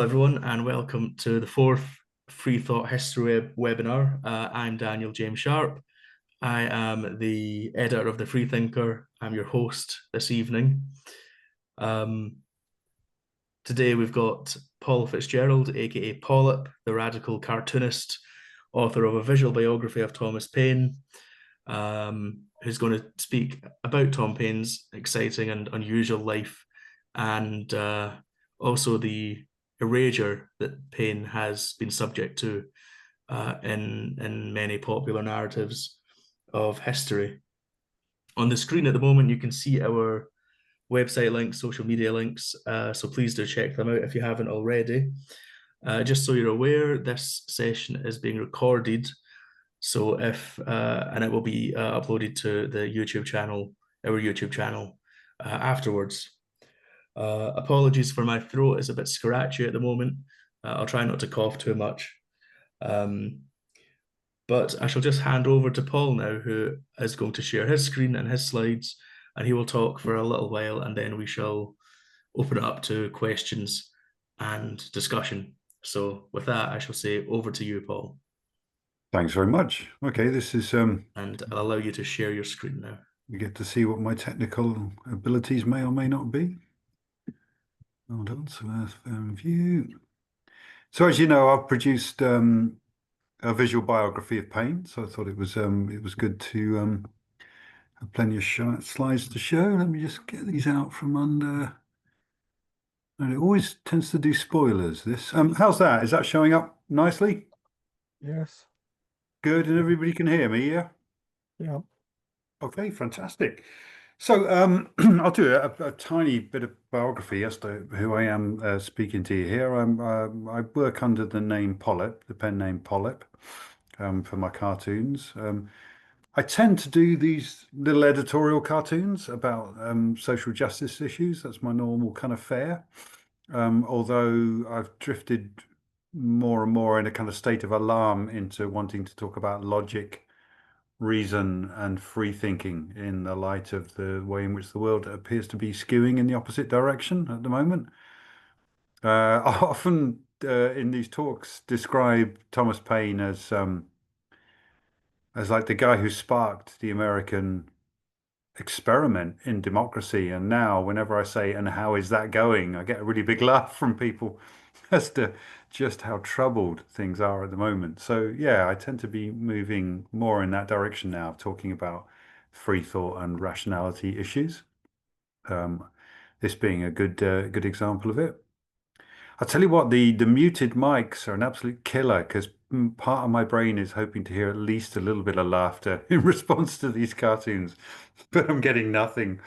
everyone, and welcome to the fourth Freethought History Webinar. I'm Daniel James Sharp. I am the editor of the Freethinker. I'm your host this evening. Today we've got Paul Fitzgerlald, aka Polyp, the radical cartoonist, author of a visual biography of Thomas Paine, who's going to speak about Tom Paine's exciting and unusual life, and also the erasure that Paine has been subject to in many popular narratives of history. On the screen at the moment, you can see our website links, social media links, so please do check them out if you haven't already. Just so you're aware, this session is being recorded, so and it will be uploaded to the YouTube channel, our YouTube channel, afterwards. Apologies for my throat, it's a bit scratchy at the moment. I'll try not to cough too much. But I shall just hand over to Paul now, who is going to share his screen and his slides, and he will talk for a little while, and then we shall open it up to questions and discussion. So with that, I shall say over to you, Paul. Thanks very much. Okay, this is... and I'll allow you to share your screen now. You get to see what my technical abilities may or may not be. Hold on, so view. So as you know, I've produced a visual biography of Paine, so I thought it was good to have plenty of slides to show. Let me just get these out from under. And it always tends to do spoilers, this. How's that? Is that showing up nicely? Yes. Good, and everybody can hear me, yeah? Yeah. Okay, fantastic. So I'll do a tiny bit of biography as to who I am speaking to you here. I work under the name Polyp, the pen name Polyp, for my cartoons. I tend to do these little editorial cartoons about social justice issues. That's my normal kind of fare. Although I've drifted more and more in a kind of state of alarm into wanting to talk about logic, reason and free thinking in the light of the way in which the world appears to be skewing in the opposite direction at the moment. I often in these talks describe Thomas Paine as like the guy who sparked the American experiment in democracy. And now whenever I say, and how is that going, I get a really big laugh from people as to just how troubled things are at the moment. So yeah, I tend to be moving more in that direction now, talking about free thought and rationality issues. This being a good example of it. I'll tell you what, the muted mics are an absolute killer, because part of my brain is hoping to hear at least a little bit of laughter in response to these cartoons, but I'm getting nothing.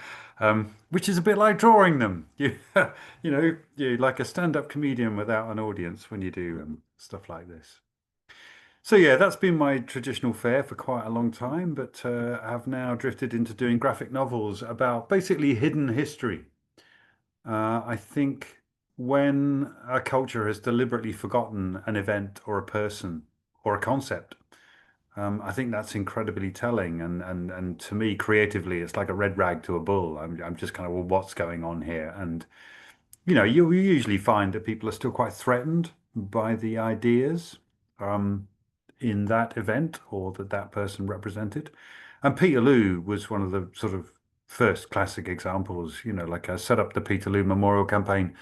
Which is a bit like drawing them. You're like a stand-up comedian without an audience when you do stuff like this. So yeah, that's been my traditional fare for quite a long time, but I've now drifted into doing graphic novels about basically hidden history. I think when a culture has deliberately forgotten an event or a person or a concept, I think that's incredibly telling, and to me, creatively, it's like a red rag to a bull. I'm just kind of, well, what's going on here? And you usually find that people are still quite threatened by the ideas in that event or that person represented. And Peterloo was one of the sort of first classic examples. Like I set up the Peterloo Memorial Campaign,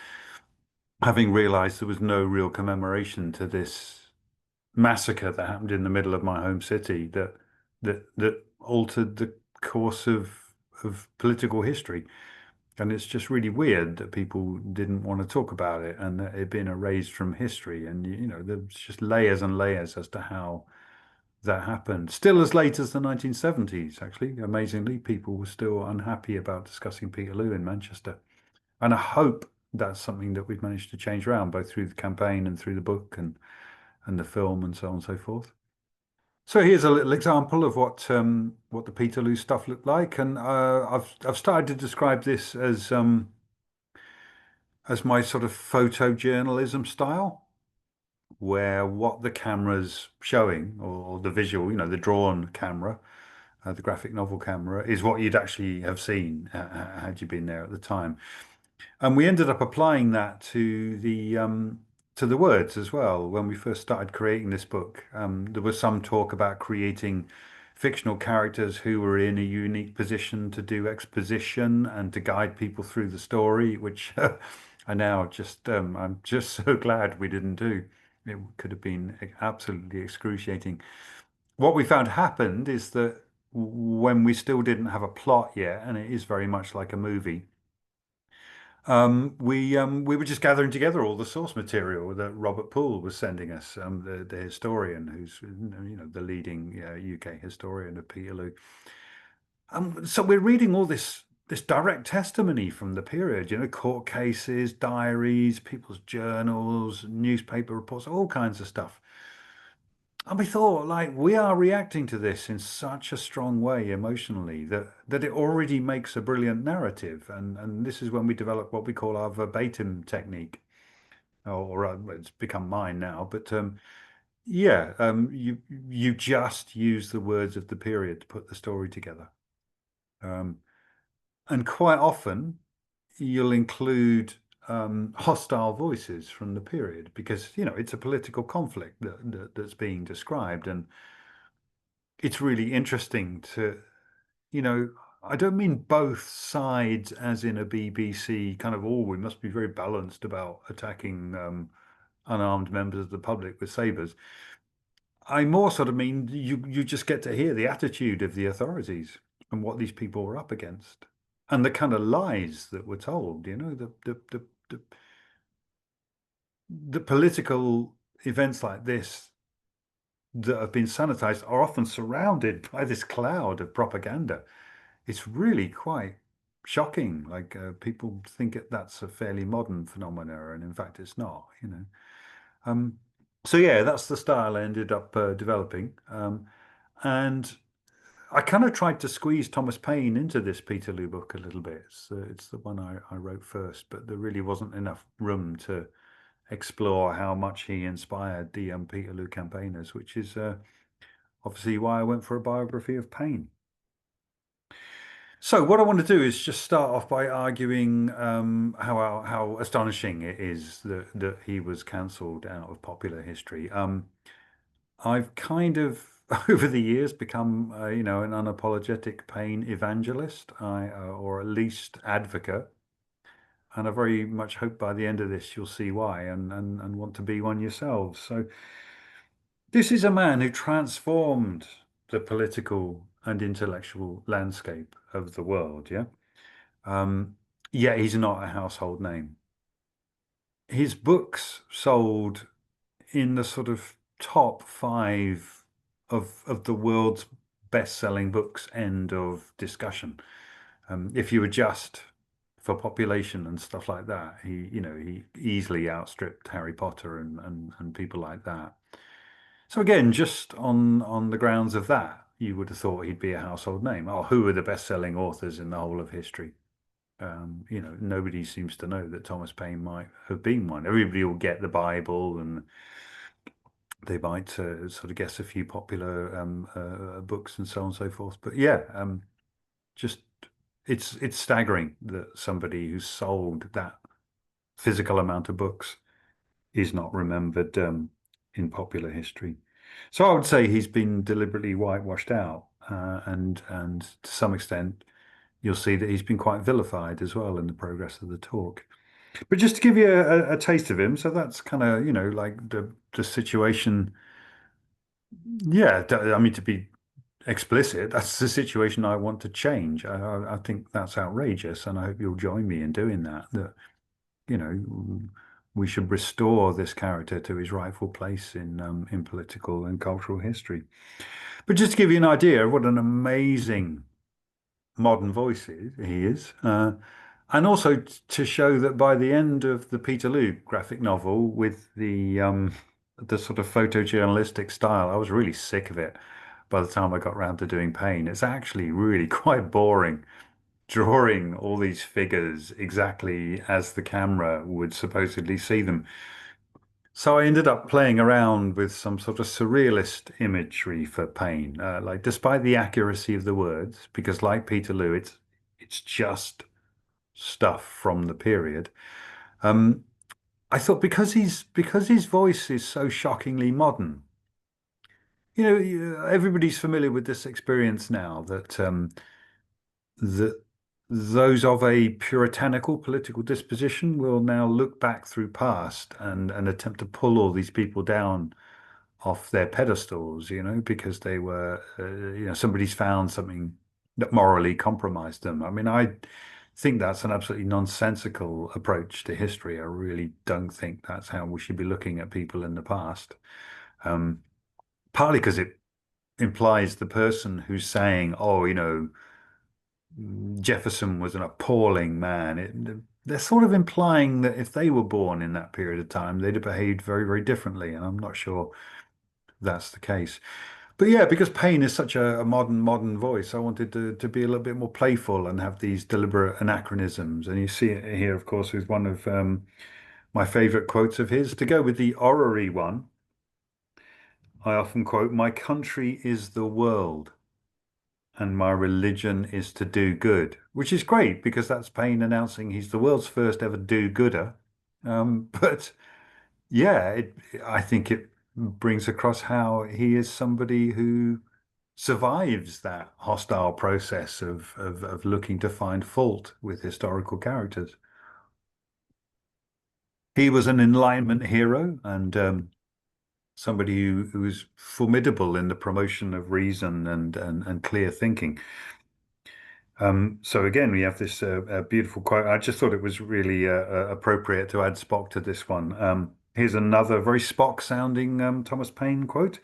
having realized there was no real commemoration to this massacre that happened in the middle of my home city that altered the course of political history. And it's just really weird that people didn't want to talk about it and that it had been erased from history. And there's just layers and layers as to how that happened. Still as late as the 1970s, actually, amazingly, people were still unhappy about discussing Peterloo in Manchester. And I hope that's something that we've managed to change around, both through the campaign and through the book and the film and so on and so forth. So here's a little example of what the Peterloo stuff looked like, and I've started to describe this as my sort of photojournalism style, where what the camera's showing, or the visual, the drawn camera, the graphic novel camera, is what you'd actually have seen had you been there at the time. And we ended up applying that to to the words as well. When we first started creating this book, there was some talk about creating fictional characters who were in a unique position to do exposition and to guide people through the story, which I now just I'm just so glad we didn't do. It could have been absolutely excruciating. What we found happened is that when we still didn't have a plot yet, and it is very much like a movie, we were just gathering together all the source material that Robert Poole was sending us, the historian who's the leading UK historian of Peterloo. So we're reading all this direct testimony from the period, court cases, diaries, people's journals, newspaper reports, all kinds of stuff. And we thought, like, we are reacting to this in such a strong way emotionally that it already makes a brilliant narrative. And this is when we develop what we call our verbatim technique. It's become mine now, but you just use the words of the period to put the story together. And quite often you'll include hostile voices from the period because it's a political conflict that's being described, and it's really interesting to I don't mean both sides as in a BBC kind of, we must be very balanced about attacking unarmed members of the public with sabers. I more sort of mean you just get to hear the attitude of the authorities and what these people were up against and the kind of lies that were told, the political events like this that have been sanitized are often surrounded by this cloud of propaganda. It's really quite shocking. Like people think that's a fairly modern phenomenon, and in fact it's not, So yeah, that's the style I ended up developing. And I kind of tried to squeeze Thomas Paine into this Peterloo book a little bit. So it's the one I wrote first, but there really wasn't enough room to explore how much he inspired the Peterloo campaigners, which is obviously why I went for a biography of Paine. So what I want to do is just start off by arguing how astonishing it is that he was cancelled out of popular history. I've kind of over the years become an unapologetic Paine evangelist, or at least advocate, and I very much hope by the end of this you'll see why and want to be one yourselves. So this is a man who transformed the political and intellectual landscape of the world, yeah? Yet he's not a household name. His books sold in the sort of top 5 of the world's best-selling books, end of discussion. If you adjust for population and stuff like that, he easily outstripped Harry Potter and people like that. So again, just on the grounds of that, you would have thought he'd be a household name. Oh, who are the best-selling authors in the whole of history? Nobody seems to know that Thomas Paine might have been one. Everybody will get the Bible, and they might sort of guess a few popular books and so on and so forth. But yeah, just it's staggering that somebody who sold that physical amount of books is not remembered in popular history. So I would say he's been deliberately whitewashed out, and to some extent you'll see that he's been quite vilified as well in the progress of the talk. But just to give you a taste of him, so that's kind of, like the situation. Yeah, I mean, to be explicit, that's the situation I want to change. I think that's outrageous, and I hope you'll join me in doing that. That, we should restore this character to his rightful place in political and cultural history. But just to give you an idea of what an amazing modern voice he is, and also to show that by the end of the Peterloo graphic novel, with the sort of photojournalistic style, I was really sick of it by the time I got around to doing Paine. It's actually really quite boring drawing all these figures exactly as the camera would supposedly see them. So I ended up playing around with some sort of surrealist imagery for Paine, like despite the accuracy of the words, because like Peterloo, it's just stuff from the period. I thought because his voice is so shockingly modern. Everybody's familiar with this experience now that those of a puritanical political disposition will now look back through past and attempt to pull all these people down off their pedestals, because they were, somebody's found something that morally compromised them. I mean, I think that's an absolutely nonsensical approach to history. I really don't think that's how we should be looking at people in the past. Partly because it implies the person who's saying, oh, Jefferson was an appalling man. They're sort of implying that if they were born in that period of time, they'd have behaved very, very differently. And I'm not sure that's the case. But yeah, because Paine is such a modern voice, I wanted to be a little bit more playful and have these deliberate anachronisms. And you see it here, of course, with one of my favorite quotes of his. To go with the orrery one, I often quote, "My country is the world, and my religion is to do good," which is great because that's Paine announcing he's the world's first ever do-gooder. But yeah, I think it brings across how he is somebody who survives that hostile process of looking to find fault with historical characters. He was an Enlightenment hero and somebody who was formidable in the promotion of reason and clear thinking. So again, we have this beautiful quote. I just thought it was really appropriate to add Spock to this one. Here's another very Spock-sounding Thomas Paine quote.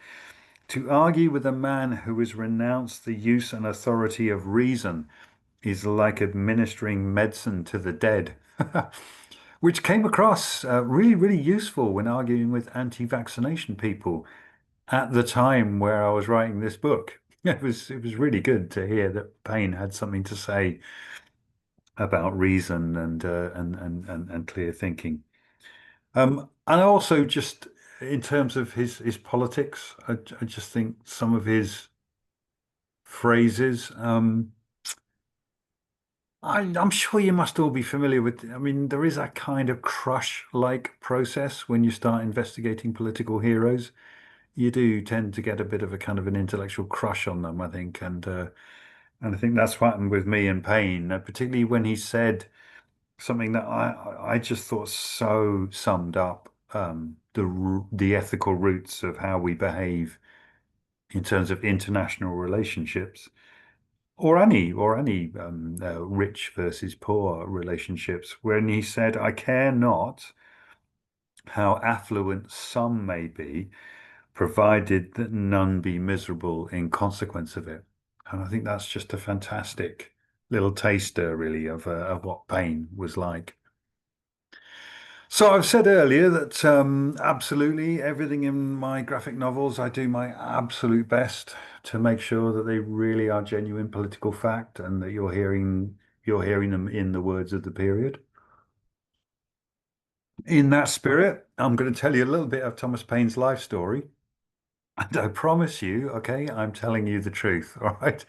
"To argue with a man who has renounced the use and authority of reason is like administering medicine to the dead," which came across really, really useful when arguing with anti-vaccination people at the time where I was writing this book. It was really good to hear that Paine had something to say about reason and clear thinking. And also just in terms of his politics, I just think some of his phrases. I'm sure you must all be familiar with. I mean, there is a kind of crush-like process when you start investigating political heroes. You do tend to get a bit of a kind of an intellectual crush on them, I think, and I think that's what happened with me and Paine, particularly when he said something that I just thought so summed up the ethical roots of how we behave in terms of international relationships or any rich versus poor relationships. When he said, "I care not how affluent some may be, provided that none be miserable in consequence of it." And I think that's just a fantastic little taster, really, of what Paine was like. So I've said earlier that absolutely everything in my graphic novels, I do my absolute best to make sure that they really are genuine political fact and that you're hearing them in the words of the period. In that spirit, I'm going to tell you a little bit of Thomas Paine's life story. And I promise you, okay, I'm telling you the truth, all right?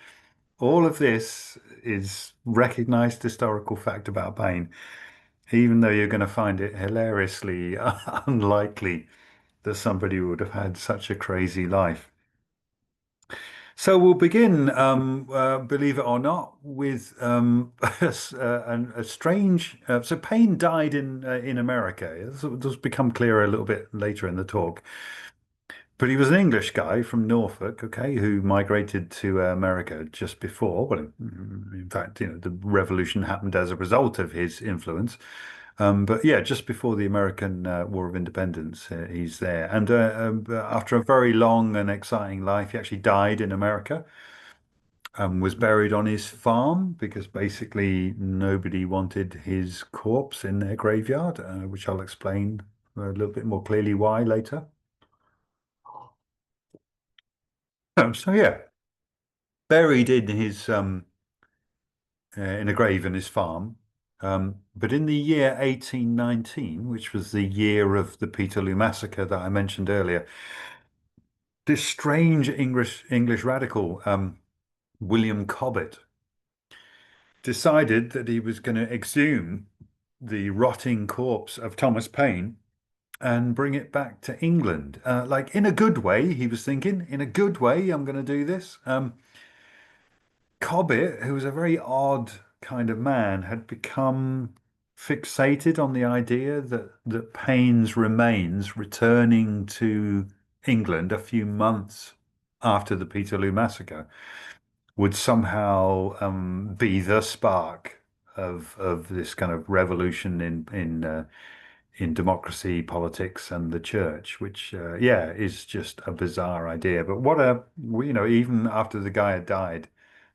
All of this is recognized historical fact about Paine, even though you're going to find it hilariously unlikely that somebody would have had such a crazy life. So we'll begin, believe it or not, with a strange. So Paine died in America. This will become clearer a little bit later in the talk. But he was an English guy from Norfolk, okay, who migrated to America just before. Well, in fact, the revolution happened as a result of his influence. But yeah, just before the American War of Independence, he's there. And after a very long and exciting life, he actually died in America and was buried on his farm because basically nobody wanted his corpse in their graveyard, which I'll explain a little bit more clearly why later. So yeah, buried in his in a grave in his farm. But in the year 1819, which was the year of the Peterloo massacre that I mentioned earlier, this strange English radical, William Cobbett, decided that he was going to exhume the rotting corpse of Thomas Paine and bring it back to England. Like in a good way, he was thinking, in a good way, I'm going to do this. Cobbett, who was a very odd kind of man, had become fixated on the idea that Paine's remains returning to England a few months after the Peterloo massacre would somehow be the spark of this kind of revolution in democracy, politics, and the church, which yeah, is just a bizarre idea. But what a even after the guy had died,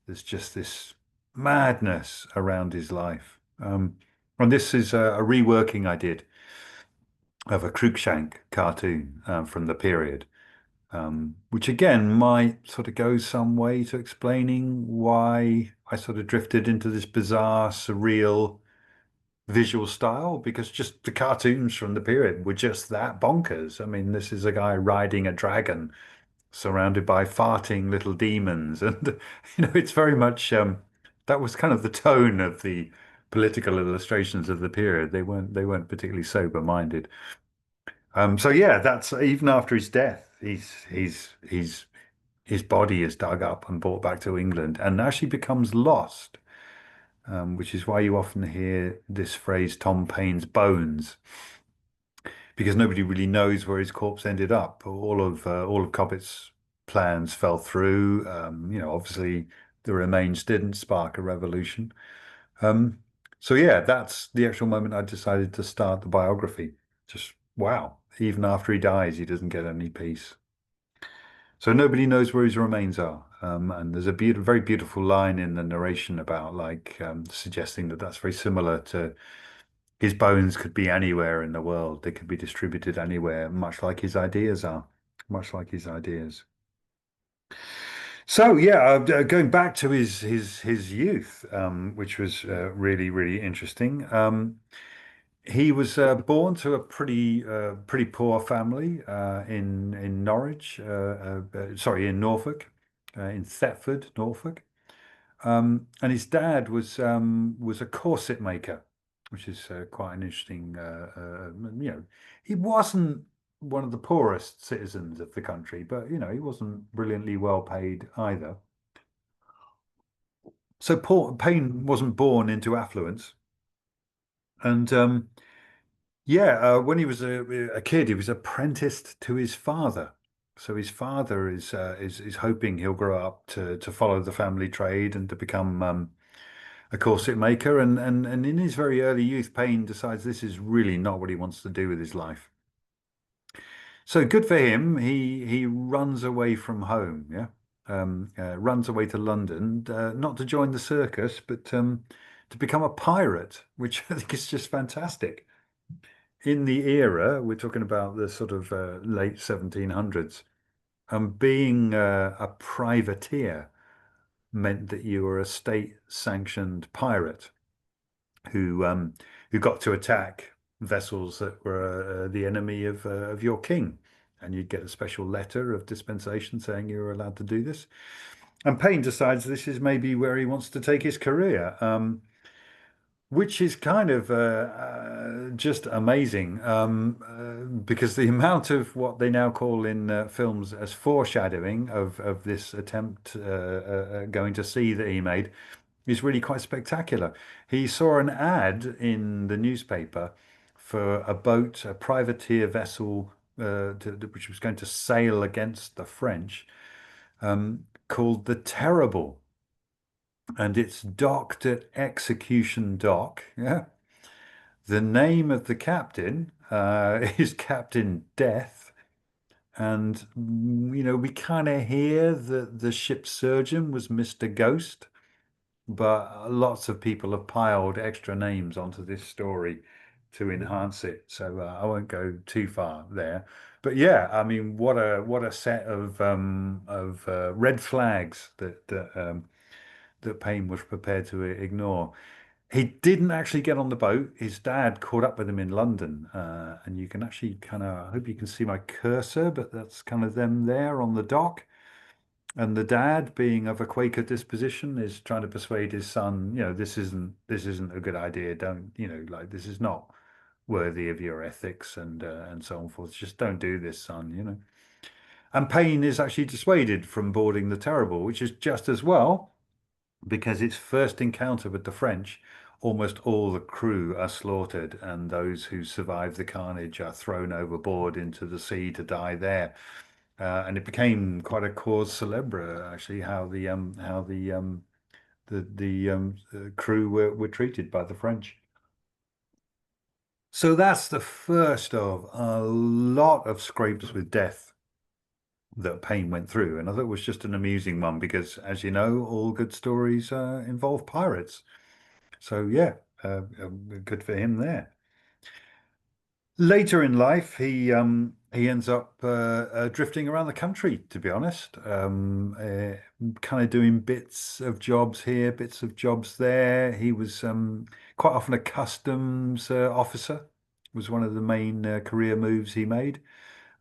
there's just this madness around his life. And this is a reworking I did of a Cruikshank cartoon from the period, which again might sort of go some way to explaining why I sort of drifted into this bizarre, surreal visual style, because just the cartoons from the period were just that bonkers. I mean, this is a guy riding a dragon surrounded by farting little demons, and it's very much that was kind of the tone of the political illustrations of the period. They weren't particularly sober-minded. So yeah, that's even after his death, his body is dug up and brought back to England and actually becomes lost, which is why you often hear this phrase, Tom Paine's bones, because nobody really knows where his corpse ended up. All of Cobbett's plans fell through. Obviously the remains didn't spark a revolution. So yeah, that's the actual moment I decided to start the biography. Just wow, even after he dies, he doesn't get any peace. So nobody knows where his remains are. And there's a very beautiful line in the narration about suggesting that that's very similar to his bones could be anywhere in the world. They could be distributed anywhere, much like his ideas are, much like his ideas. So yeah, going back to his youth, which was really, really interesting. He was born to a pretty poor family in Norwich, sorry, in Norfolk, in Thetford, Norfolk. And his dad was a corset maker, which is quite an interesting. He wasn't one of the poorest citizens of the country, but he wasn't brilliantly well paid either. So Paine wasn't born into affluence, and yeah, when he was a kid, he was apprenticed to his father. So his father is hoping he'll grow up to follow the family trade and to become a corset maker. And in his very early youth, Paine decides this is really not what he wants to do with his life. So good for him. He runs away from home. Yeah, runs away to London, not to join the circus, but to become a pirate, which I think is just fantastic. In the era, we're talking about the sort of late 1700s, being a privateer meant that you were a state-sanctioned pirate who got to attack vessels that were the enemy of your king, and you'd get a special letter of dispensation saying you were allowed to do this. And Paine decides this is maybe where he wants to take his career. Which is kind of just amazing, because the amount of what they now call in films as foreshadowing of this attempt going to sea that he made is really quite spectacular. He saw an ad in the newspaper for a boat, a privateer vessel, which was going to sail against the French, called the Terrible. And it's docked at Execution Dock. Yeah. The name of the captain is Captain Death. And, we kind of hear that the ship's surgeon was Mr. Ghost, but lots of people have piled extra names onto this story to enhance it. So I won't go too far there. But yeah, I mean, what a set of red flags that Paine was prepared to ignore. He didn't actually get on the boat. His dad caught up with him in London, and you can actually I hope you can see my cursor, but that's kind of them there on the dock. And the dad, being of a Quaker disposition, is trying to persuade his son, this isn't a good idea. Don't, this is not worthy of your ethics and so on forth. Just don't do this, son, you know. And Paine is actually dissuaded from boarding the Terrible, which is just as well, because its first encounter with the French, almost all the crew are slaughtered, and those who survive the carnage are thrown overboard into the sea to die there. And it became quite a cause célèbre, actually, how the crew were treated by the French. So that's the first of a lot of scrapes with death that Paine went through. And I thought it was just an amusing one because, as you know, all good stories involve pirates. So yeah, good for him there. Later in life, he ends up drifting around the country, to be honest, kind of doing bits of jobs here, bits of jobs there. He was quite often a customs officer, was one of the main career moves he made,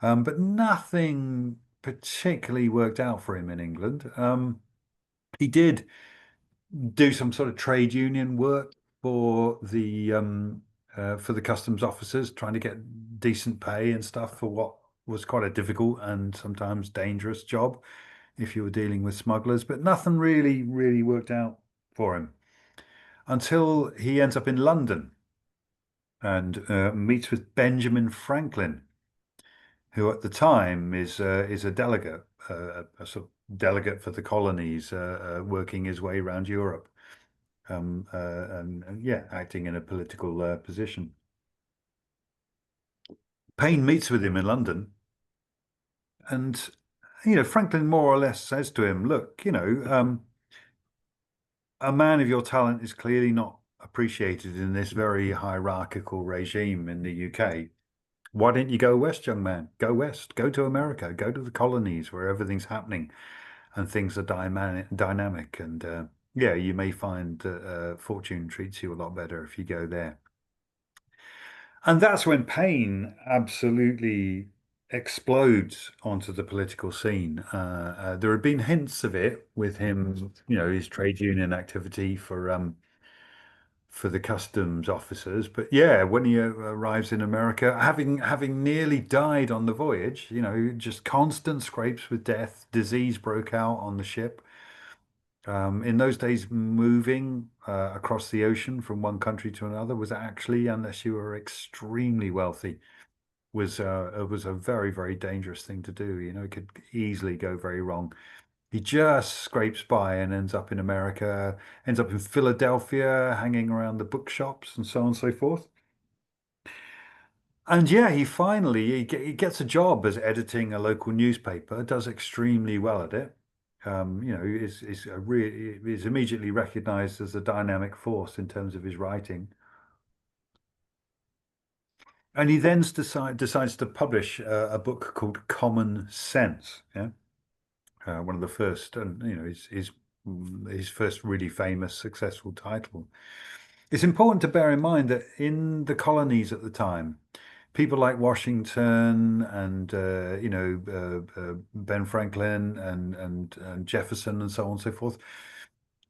but nothing particularly worked out for him in England. He did do some sort of trade union work for the customs officers, trying to get decent pay and stuff for what was quite a difficult and sometimes dangerous job if you were dealing with smugglers. But nothing really worked out for him until he ends up in London and meets with Benjamin Franklin, who at the time is a delegate, a sort of delegate for the colonies, working his way around Europe. And yeah, acting in a political position. Paine meets with him in London, and Franklin more or less says to him, "Look, a man of your talent is clearly not appreciated in this very hierarchical regime in the UK. Why don't you go west, young man? Go west, go to America, go to the colonies where everything's happening and things are dynamic. And yeah, you may find fortune treats you a lot better if you go there." And that's when Paine absolutely explodes onto the political scene. There had been hints of it with him, his trade union activity for the customs officers. But yeah, when he arrives in America, having nearly died on the voyage, just constant scrapes with death, disease broke out on the ship. In those days, moving across the ocean from one country to another was actually, unless you were extremely wealthy, it was a very dangerous thing to do. It could easily go very wrong. He just scrapes by and ends up in America, ends up in Philadelphia, hanging around the bookshops and so on and so forth. And yeah, he gets a job as editing a local newspaper, does extremely well at it. Is immediately recognized as a dynamic force in terms of his writing. And he then decides to publish a book called Common Sense. Yeah, one of the first, and his first really famous, successful title. It's important to bear in mind that in the colonies at the time, people like Washington and Ben Franklin and Jefferson and so on and so forth,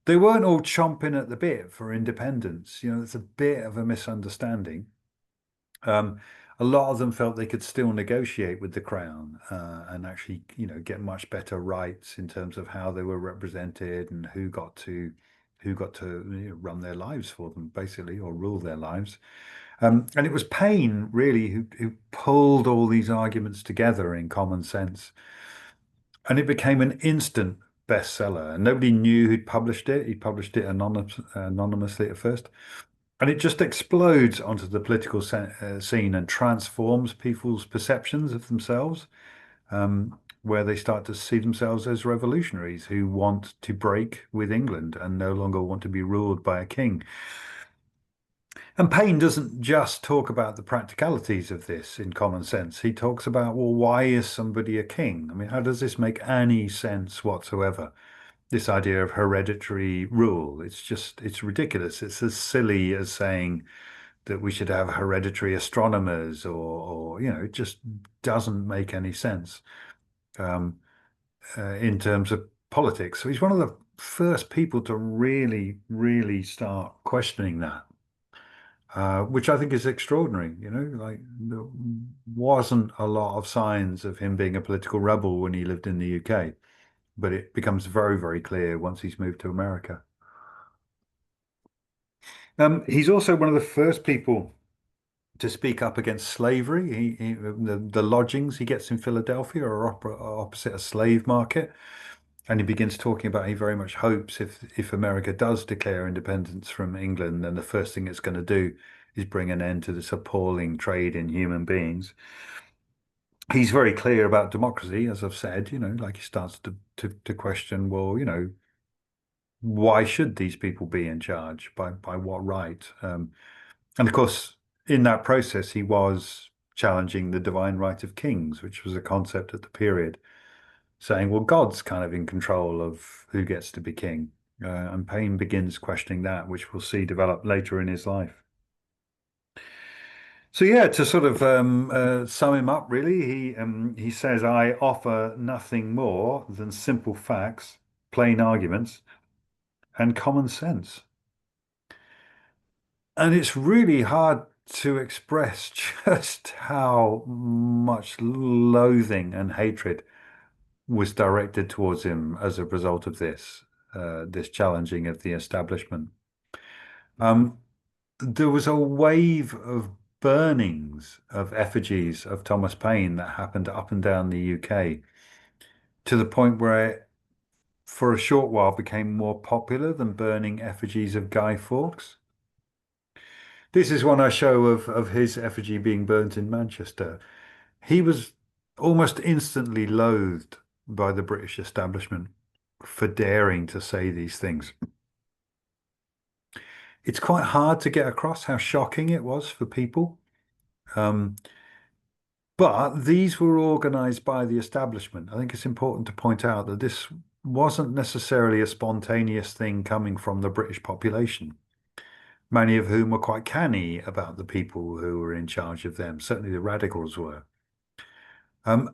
they weren't all chomping at the bit for independence. It's a bit of a misunderstanding. A lot of them felt they could still negotiate with the crown and actually, get much better rights in terms of how they were represented and who got to run their lives for them, basically, or rule their lives. And it was Paine really who pulled all these arguments together in Common Sense, and it became an instant bestseller. And nobody knew who'd published it. He published it anonymously at first. And it just explodes onto the political scene and transforms people's perceptions of themselves, where they start to see themselves as revolutionaries who want to break with England and no longer want to be ruled by a king. And Paine doesn't just talk about the practicalities of this in Common Sense. He talks about, well, why is somebody a king? I mean, how does this make any sense whatsoever? This idea of hereditary rule. It's ridiculous. It's as silly as saying that we should have hereditary astronomers or it just doesn't make any sense in terms of politics. So he's one of the first people to really start questioning that. which I think is extraordinary. Like there wasn't a lot of signs of him being a political rebel when he lived in the UK, but it becomes very, very clear once he's moved to America. He's also one of the first people to speak up against slavery. The lodgings he gets in Philadelphia are opposite a slave market. And he begins talking about he very much hopes if America does declare independence from England, then the first thing it's going to do is bring an end to this appalling trade in human beings. He's very clear about democracy, as I've said, like he starts to question, well, why should these people be in charge? By what right? And of course, in that process, he was challenging the divine right of kings, which was a concept at the period, saying, well, God's kind of in control of who gets to be king. And Paine begins questioning that, which we'll see develop later in his life. So yeah, to sort of sum him up, really, he says, I offer nothing more than simple facts, plain arguments, and common sense. And it's really hard to express just how much loathing and hatred was directed towards him as a result of this challenging of the establishment. There was a wave of burnings of effigies of Thomas Paine that happened up and down the UK, to the point where it, for a short while, became more popular than burning effigies of Guy Fawkes. This is one I show of his effigy being burnt in Manchester. He was almost instantly loathed by the British establishment for daring to say these things. It's quite hard to get across how shocking it was for people. But these were organized by the establishment. I think it's important to point out that this wasn't necessarily a spontaneous thing coming from the British population, many of whom were quite canny about the people who were in charge of them. Certainly the radicals were.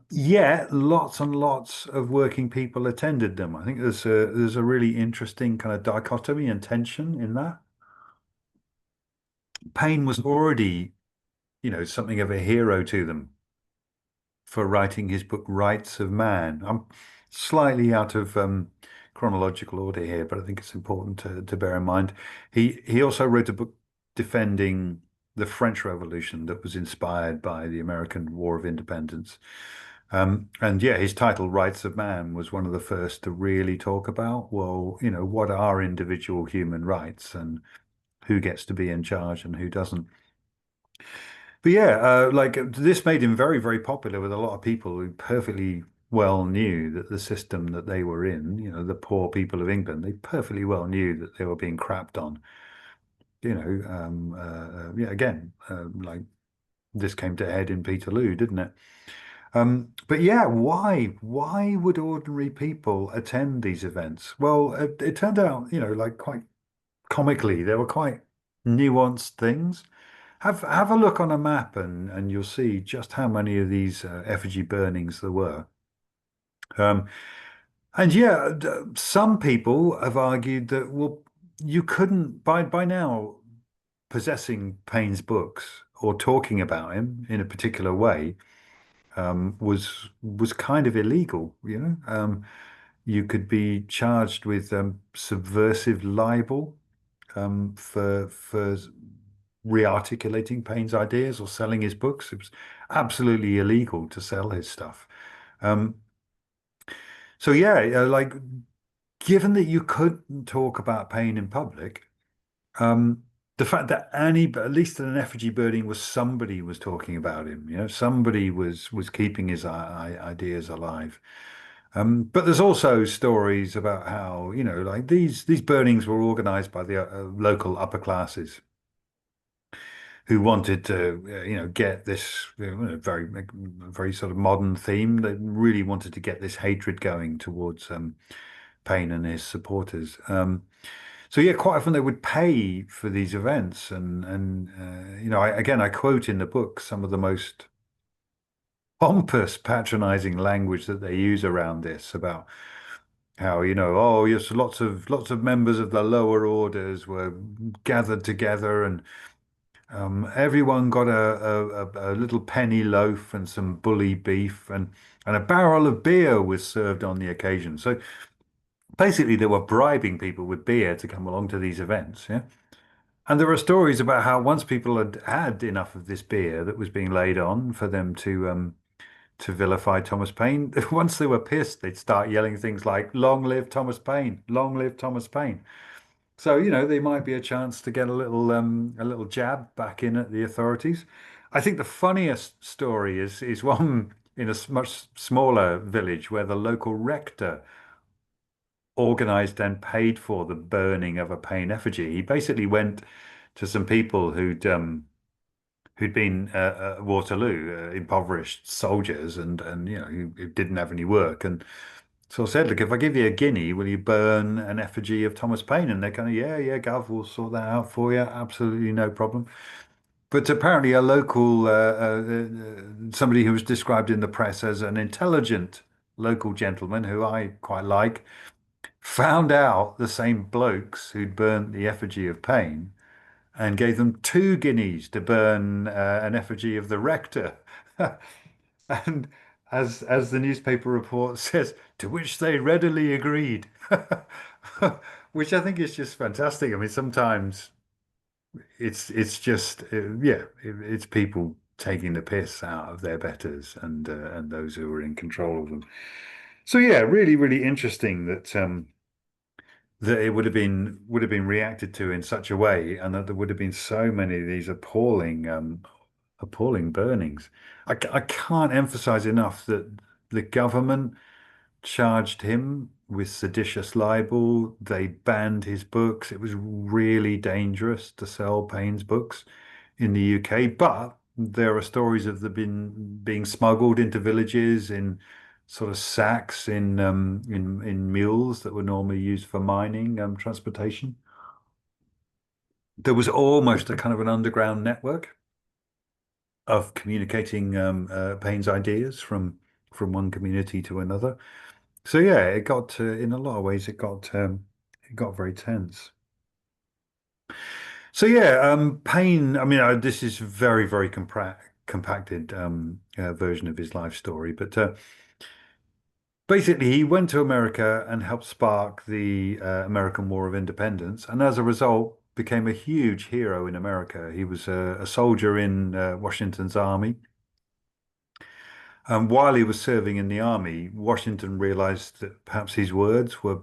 Yet lots and lots of working people attended them. I think there's a really interesting kind of dichotomy and tension in that. Paine was already, something of a hero to them for writing his book Rights of Man. I'm slightly out of chronological order here, but I think it's important to bear in mind. He also wrote a book defending the French Revolution that was inspired by the American War of Independence. And yeah, his title, Rights of Man, was one of the first to really talk about, well, what are individual human rights and who gets to be in charge and who doesn't. But yeah, like this made him very, very popular with a lot of people who perfectly well knew that the system that they were in, the poor people of England, they perfectly well knew that they were being crapped on. Yeah, again, like this came to a head in Peterloo, didn't it? But yeah, why would ordinary people attend these events? Well, it turned out, like quite comically, they were quite nuanced things. Have a look on a map and you'll see just how many of these effigy burnings there were. And yeah, some people have argued that, well, you couldn't, by now, possessing Paine's books or talking about him in a particular way was kind of illegal, you could be charged with subversive libel for re-articulating Paine's ideas or selling his books. It was absolutely illegal to sell his stuff. So yeah, like given that you couldn't talk about Paine in public, the fact that at least an effigy burning somebody was talking about him, somebody was keeping his ideas alive. But there's also stories about how, like these burnings were organized by the local upper classes who wanted to, get this very, very sort of modern theme. They really wanted to get this hatred going towards Paine and his supporters. So yeah, quite often they would pay for these events, and I quote in the book some of the most pompous, patronizing language that they use around this about how, oh yes, lots of members of the lower orders were gathered together and Everyone got a little penny loaf and some bully beef, and a barrel of beer was served on the occasion. So basically, they were bribing people with beer to come along to these events. Yeah. And there are stories about how once people had had enough of this beer that was being laid on for them to vilify Thomas Paine, once they were pissed, they'd start yelling things like "Long live Thomas Paine! Long live Thomas Paine!" So, there might be a chance to get a little jab back in at the authorities. I think the funniest story is one in a much smaller village where the local rector organized and paid for the burning of a Paine effigy. He basically went to some people who'd been at Waterloo, impoverished soldiers, and who didn't have any work, and so I said, look, if I give you a guinea, will you burn an effigy of Thomas Paine? And they're kind of, yeah, yeah, Gov, we'll sort that out for you. Absolutely no problem. But apparently a local, somebody who was described in the press as an intelligent local gentleman who I quite like, found out the same blokes who'd burnt the effigy of Paine and gave them 2 guineas to burn an effigy of the rector. And as the newspaper report says, to which they readily agreed, which I think is just fantastic. I mean, sometimes it's just it's people taking the piss out of their betters and those who are in control of them. So yeah, really, really interesting that it would have been reacted to in such a way, and that there would have been so many of these appalling burnings. I can't emphasize enough that the government charged him with seditious libel. They banned his books. It was really dangerous to sell Paine's books in the UK, but there are stories of them being smuggled into villages in sort of sacks in mules that were normally used for mining transportation. There was almost a kind of an underground network of communicating Paine's ideas from one community to another. So yeah, it got in a lot of ways it got very tense. So yeah, Paine. I mean, this is very very compacted version of his life story, but basically he went to America and helped spark the American War of Independence, and as a result became a huge hero in America. He was a soldier in Washington's army. While he was serving in the army, Washington realized that perhaps his words were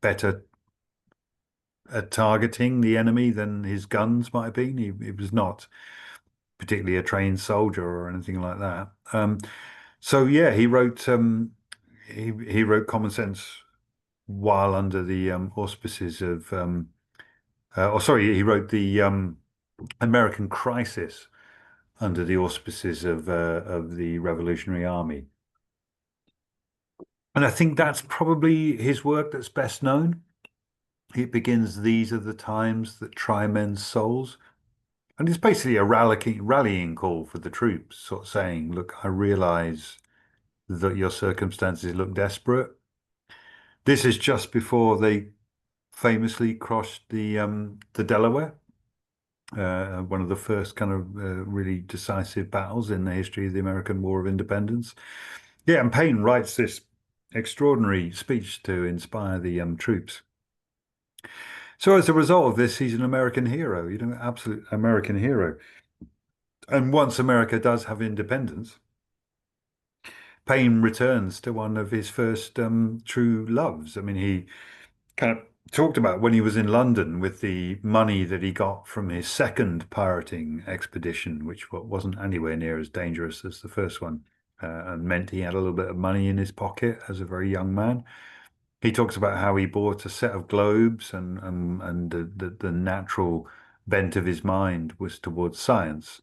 better at targeting the enemy than his guns might have been. He was not particularly a trained soldier or anything like that. So yeah, he wrote Common Sense while under the auspices of or sorry, he wrote the American Crisis under the auspices of the Revolutionary Army. And I think that's probably his work that's best known. It begins, "These are the times that try men's souls." And it's basically a rallying call for the troops, sort of saying, look, I realize that your circumstances look desperate. This is just before they famously crossed the Delaware, one of the first kind of really decisive battles in the history of the American War of Independence. Yeah, and Paine writes this extraordinary speech to inspire the troops. So as a result of this, he's an American hero, absolute American hero. And once America does have independence, Paine returns to one of his first true loves. I mean, he kind of talked about when he was in London with the money that he got from his second pirating expedition, which wasn't anywhere near as dangerous as the first one, and meant he had a little bit of money in his pocket as a very young man. He talks about how he bought a set of globes, and the natural bent of his mind was towards science.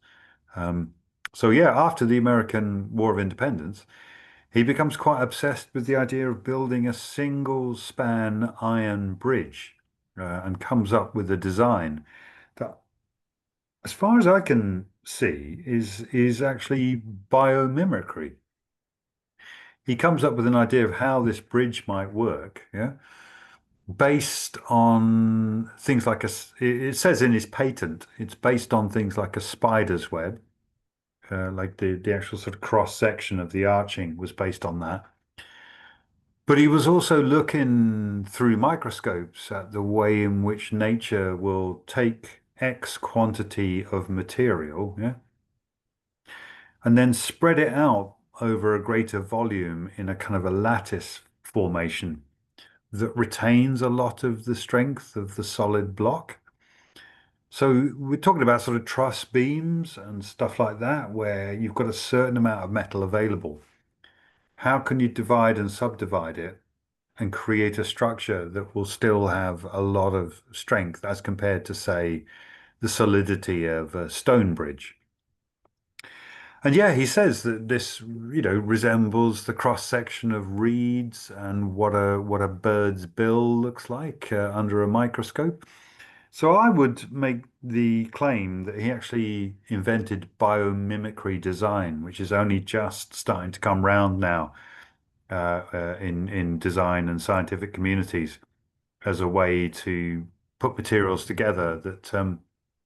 So yeah, after the American War of Independence, he becomes quite obsessed with the idea of building a single span iron bridge, and comes up with a design that, as far as I can see, is actually biomimicry. He comes up with an idea of how this bridge might work, yeah, based on things like it says in his patent, it's based on things like a spider's web, like the actual sort of cross section of the arching was based on that. But he was also looking through microscopes at the way in which nature will take X quantity of material, yeah, and then spread it out over a greater volume in a kind of a lattice formation that retains a lot of the strength of the solid block. So we're talking about sort of truss beams and stuff like that, where you've got a certain amount of metal available. How can you divide and subdivide it and create a structure that will still have a lot of strength as compared to, say, the solidity of a stone bridge? And yeah, he says that this, resembles the cross section of reeds and what a bird's bill looks like under a microscope. So I would make the claim that he actually invented biomimicry design, which is only just starting to come round now in design and scientific communities as a way to put materials together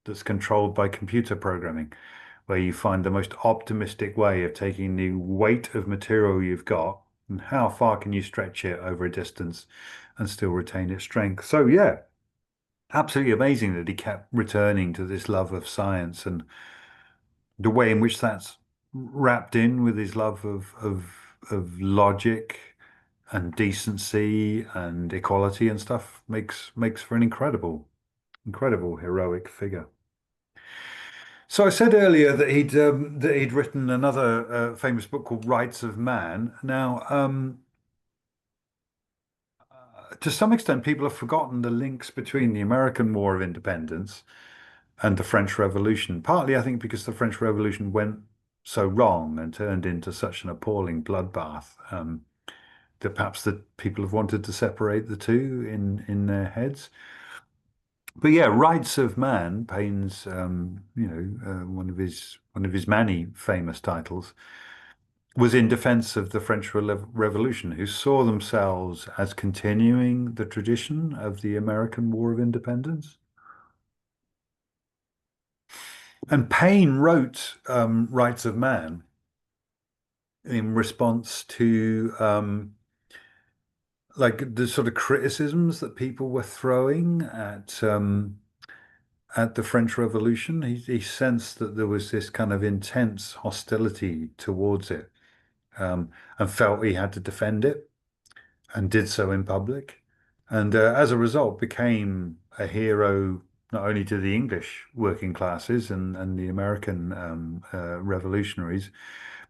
that's controlled by computer programming, where you find the most optimistic way of taking the weight of material you've got and how far can you stretch it over a distance and still retain its strength. So yeah, absolutely amazing that he kept returning to this love of science and the way in which that's wrapped in with his love of logic and decency and equality and stuff makes for an incredible heroic figure. So I said earlier that he'd written another famous book called Rights of Man. Now, to some extent, people have forgotten the links between the American War of Independence and the French Revolution. Partly, I think, because the French Revolution went so wrong and turned into such an appalling bloodbath that perhaps that people have wanted to separate the two in their heads. But yeah, Rights of Man, Paine's, one of his many famous titles, was in defense of the French Revolution, who saw themselves as continuing the tradition of the American War of Independence. And Paine wrote Rights of Man in response to like the sort of criticisms that people were throwing at the French Revolution. He sensed that there was this kind of intense hostility towards it, and felt he had to defend it, and did so in public. And as a result, became a hero not only to the English working classes and the American revolutionaries,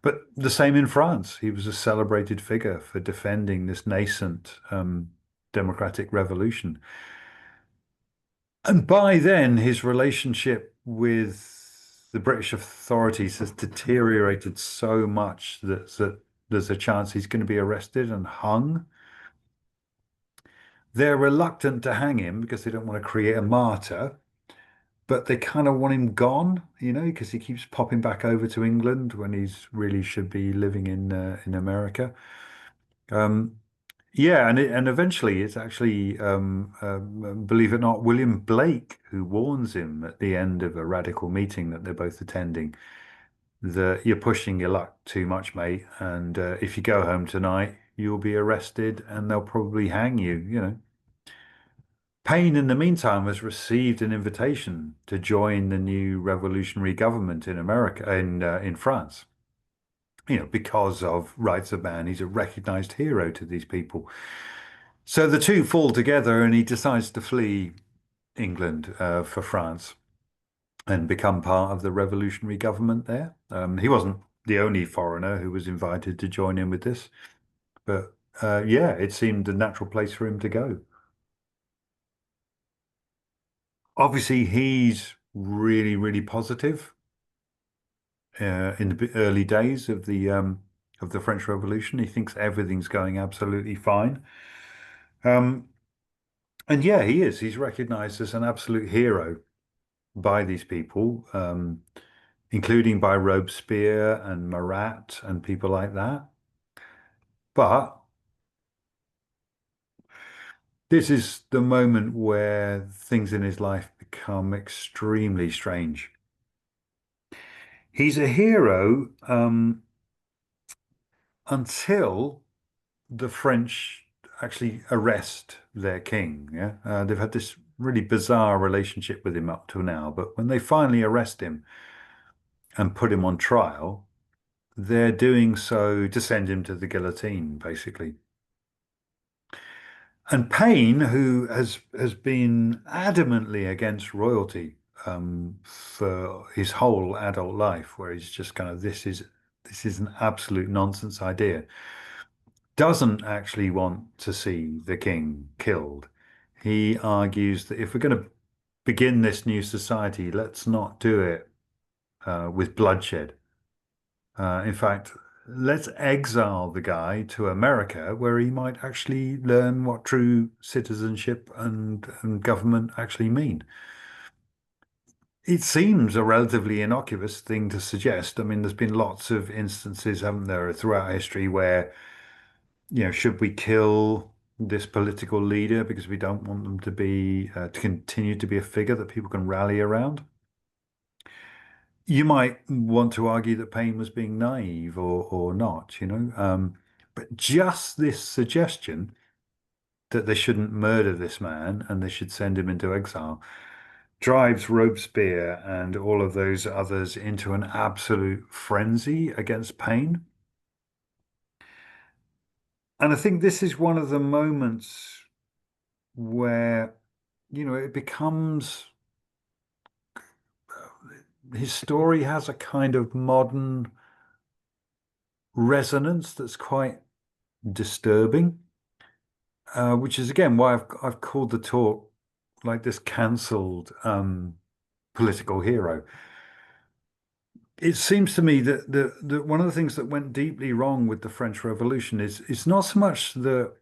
but the same in France. He was a celebrated figure for defending this nascent democratic revolution. And by then, his relationship with the British authorities has deteriorated so much that there's a chance he's going to be arrested and hung. They're reluctant to hang him because they don't want to create a martyr, but they kind of want him gone, because he keeps popping back over to England when he's really should be living in America. Yeah, and eventually it's actually, believe it or not, William Blake who warns him at the end of a radical meeting that they're both attending that you're pushing your luck too much, mate, and if you go home tonight, you'll be arrested and they'll probably hang you. Paine, in the meantime, has received an invitation to join the new revolutionary government in America, in France. Because of Rights of Man, he's a recognized hero to these people. So the two fall together, and he decides to flee England for France and become part of the revolutionary government there. He wasn't the only foreigner who was invited to join in with this, but yeah, it seemed a natural place for him to go. Obviously, he's really, really positive in the early days of the French Revolution. He thinks everything's going absolutely fine. And yeah, he is. He's recognized as an absolute hero by these people, including by Robespierre and Marat and people like that. But This is the moment where things in his life become extremely strange. He's a hero until the French actually arrest their king. Yeah, they've had this really bizarre relationship with him up till now, but when they finally arrest him and put him on trial, they're doing so to send him to the guillotine, basically. And Paine, who has been adamantly against royalty for his whole adult life, where he's just kind of this is an absolute nonsense idea, doesn't actually want to see the king killed. He argues that if we're going to begin this new society, let's not do it with bloodshed. In fact, let's exile the guy to America, where he might actually learn what true citizenship and government actually mean. It seems a relatively innocuous thing to suggest. I mean, there's been lots of instances, haven't there, throughout history where, should we kill this political leader because we don't want them to be to continue to be a figure that people can rally around? You might want to argue that Paine was being naive or not, but just this suggestion that they shouldn't murder this man and they should send him into exile drives Robespierre and all of those others into an absolute frenzy against Paine. And I think this is one of the moments where, it becomes his story has a kind of modern resonance that's quite disturbing, which is again why I've called the talk like this cancelled political hero. It seems to me that one of the things that went deeply wrong with the French Revolution is it's not so much that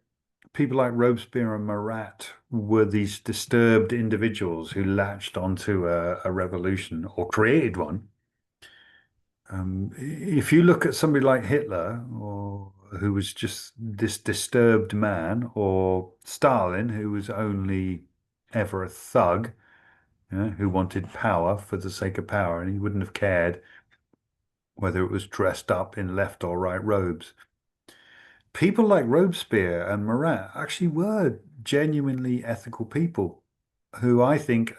people like Robespierre and Marat were these disturbed individuals who latched onto a revolution or created one. If you look at somebody like Hitler, or who was just this disturbed man, or Stalin, who was only ever a thug, who wanted power for the sake of power, and he wouldn't have cared whether it was dressed up in left or right robes. People like Robespierre and Marat actually were genuinely ethical people who I think,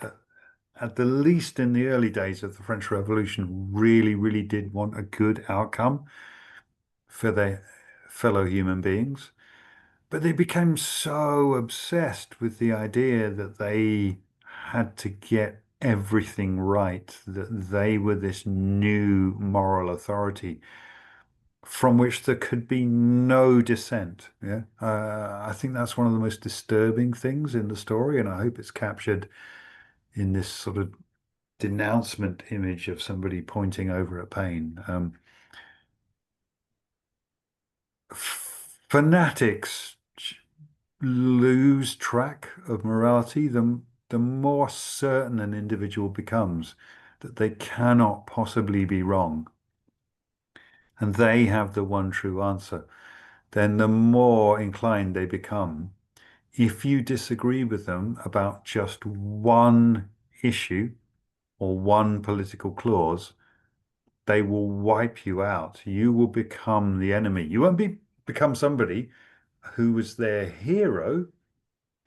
at the least in the early days of the French Revolution, really, really did want a good outcome for their fellow human beings. But they became so obsessed with the idea that they had to get everything right, that they were this new moral authority from which there could be no dissent. Yeah, I think that's one of the most disturbing things in the story, and I hope it's captured in this sort of denouncement image of somebody pointing over at Paine. Fanatics lose track of morality, the more certain an individual becomes that they cannot possibly be wrong, and they have the one true answer, then the more inclined they become, if you disagree with them about just one issue or one political clause, they will wipe you out. You will become the enemy. You won't become somebody who was their hero,